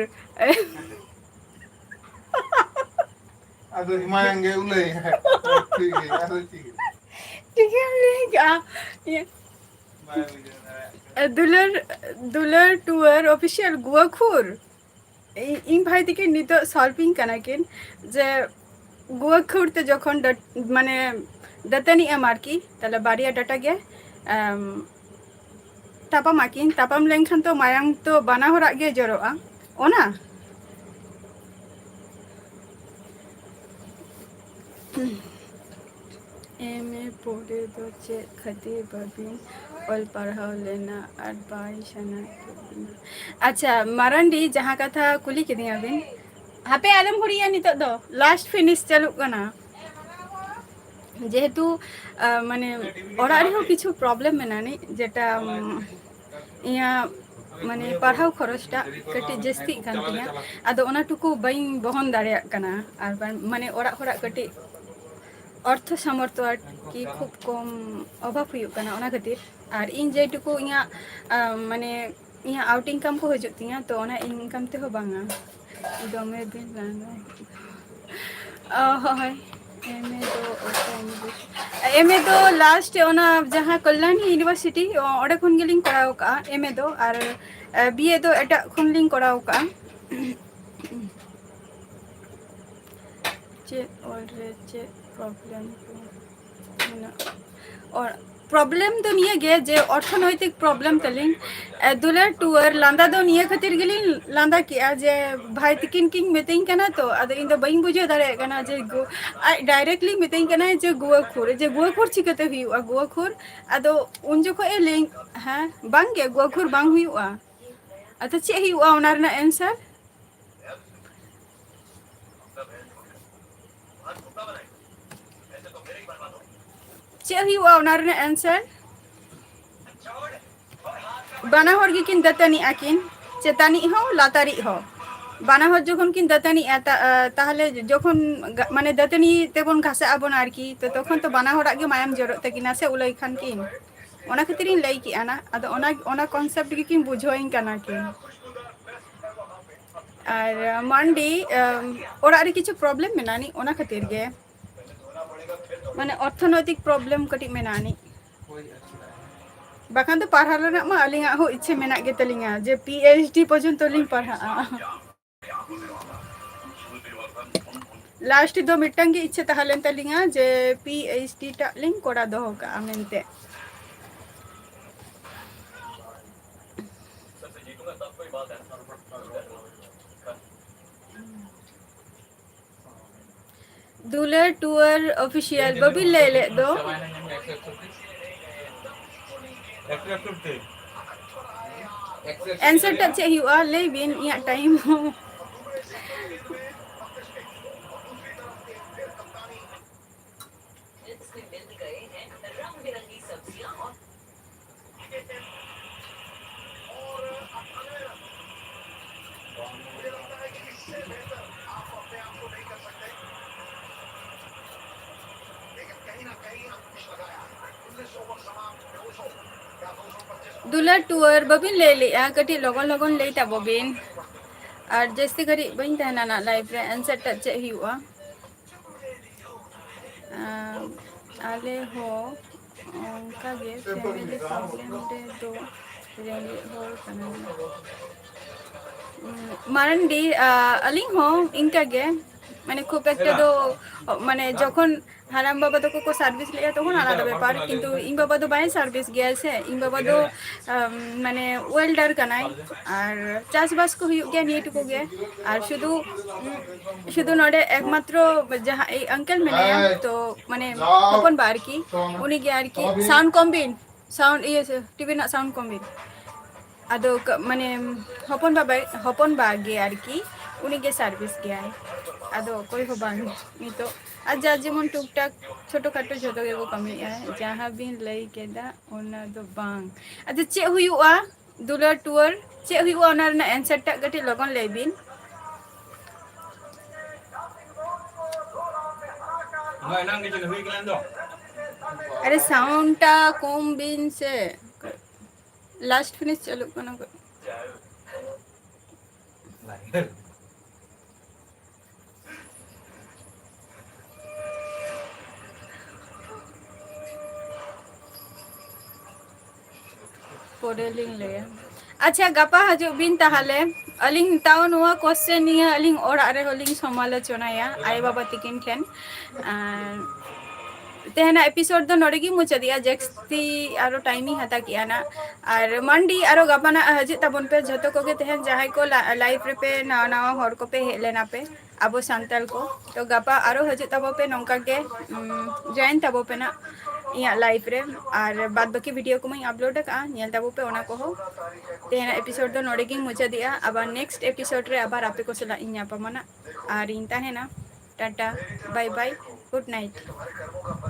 अगो हिमायंगे उले है ठीक है यार ठीक है लेगा ये दुलर टूर ऑफिशियल गुआखुर इन भाई दिके नितो सॉल्विंग कना किन जे गुआखुर ते जखन माने दतनी एम आर की ताले बारिया data gay tapamakin tapam lenkhan to mayang to bana horak ge joroa ona MA पढ़े दो चेक खते बाबिन ऑल पढ़ाओ लेना और बाई सना अच्छा मारंडी जहाँ कथा कुली के दिया बिन हापे आलम हुड़िया नितो दो लास्ट फिनिश चलु कना जेहेतु माने ओरा रे हो किछु प्रॉब्लम मेनानी जेटा इया माने पढ़ाओ खरचटा कटी जस्ती कान तिया आदो ओना टुकु बाइन बहन दाड़िया कना आर माने ओरा होरा कटी अर्थ सामर्थ्य की खूब कम अभाव हुई ओना खातिर और इन जेटुकु इया माने इया आउट इनकम को हजू तिया तो ओना इनकम ते हो बांगा दमे दिन लाना हाय एमए दो लास्ट ओना जहां कल्याणी यूनिवर्सिटी ओडे खन गेलिंग कराव का एमए दो और बीए दो एटा खन लिंग कराव का चे और चे प्रॉब्लम और प्रॉब्लम तो निये गे जे अर्थनैतिक प्रॉब्लम तलिंग दुलर टूर लांदा दो निये खातिर गेलिंग लांदा किया जे भाई तिकिन किंग मिटिंग कना तो अदो इन दो बइन बुझे दारे कना जे डायरेक्टली मिटिंग कना जे गुआखुर चिकते हुआ गुआखुर अदो उन जखो ए लिंग हां बांगे गुआखुर बांग हुआ अतो चे हुआ ओना रना आंसर चे हुआ ओना रना आंसर बाना हर किन दतनी आकिन चेतानी हो लातारी हो बाना हर जखन किन दतनी ताहले जखन माने दतनी तेबन घासा आबन आरकी तो तखन तो बाना हराग गे मायाम जरत तकिना से उलै खान किन ओना खातिरिन लई की आना अदो ओना कॉन्सेप्ट गे किन बुझोइन काना किन और मंडी ओरा रे किछु प्रॉब्लम मेनानी ओना खातिर गे माने अर्थनैतिक प्रॉब्लम कटी मेनानी बाखान तो पढ़ा लेना मा अलिंगा हो इच्छे मेना गे तलिंगा जे पीएचडी पर्यंत लिंग पढ़ा लास्ट दो मिटंग गे इच्छे तहलेन तलिंगा जे पीएचडी टा लिंग कोड़ा दो का मेनते दुलर टूर ऑफिशियल बबी ले दो आंसर टच हुआ ले बिन या टाइम दुलर टूर बबिन ले लिया कटी लगन लगन ले ता बबिन और जैसे घड़ी बइन तहना ना लाइफ रे आंसर टच हुआ आले हो उनका गे फैमिली प्रॉब्लम दे दो रेंगे हो कना मारंडी अलिंग हो इनका गे माने खूब एक दो माने जखन हाराम बाबा तो को सार्विस लिया तखन आलादा ব্যাপার কিন্তু इन बाबा तो बाय सार्विस गया से इन बाबा तो माने वेल्डर कनाय और चासबास को हुई गया नियटु को गया और शुद्ध शुद्ध नोडे एकमात्र जहां ए अंकल मेनाया तो माने हपन बार की उनी गया की साउंड कॉम्बिन साउंड ये टीवी ना साउंड कॉम्बिन अदो माने हपन बा गया की उनी के सर्विस गया है अदो कोई हो बांग नी तो आज जेमन टुकटाक छोटो खाटो जोतो गे को कमी है जहां बिन लई केदा ओना दो बांग अदो चे हुयुआ दुलर टूर चे हुयुआ ओना ना आंसर टा गटी लगन लई बिन नय नांगे जने हुई गलन दो अरे साउंड टा कम बिन से लास्ट फिनिश चलो कना पोडेलिंग ले अच्छा गपा हजू बिन ताहले अलिंग ताव नुआ क्वेश्चन निया अलिंग ओरा रे होलिंग समालोचनाया आय बाबा तिकिन ठेन तेहना एपिसोड दो नोड़े गी मुचादिया जस्ती आरो टाइमिंग हता किया ना और मंडी आरो गपाना हजित ताबन पे जतो को के तेहन जहां को लाइफ रे पे नवा नवा हर को पे हेलेना पे अब सांताल को तो गपा आरो हजित ताबो पे नौका के जॉइन ताबो पे ना इया लाइफ रे और बाद बाकी वीडियो को मैं अपलोड का नेल ताबो पे ओना को हो तेहना एपिसोड दो नोड़े गी मुचादिया अब नेक्स्ट एपिसोड रे अब आपे को सला इnya पमना और इन ताहेना tata bye bye good night.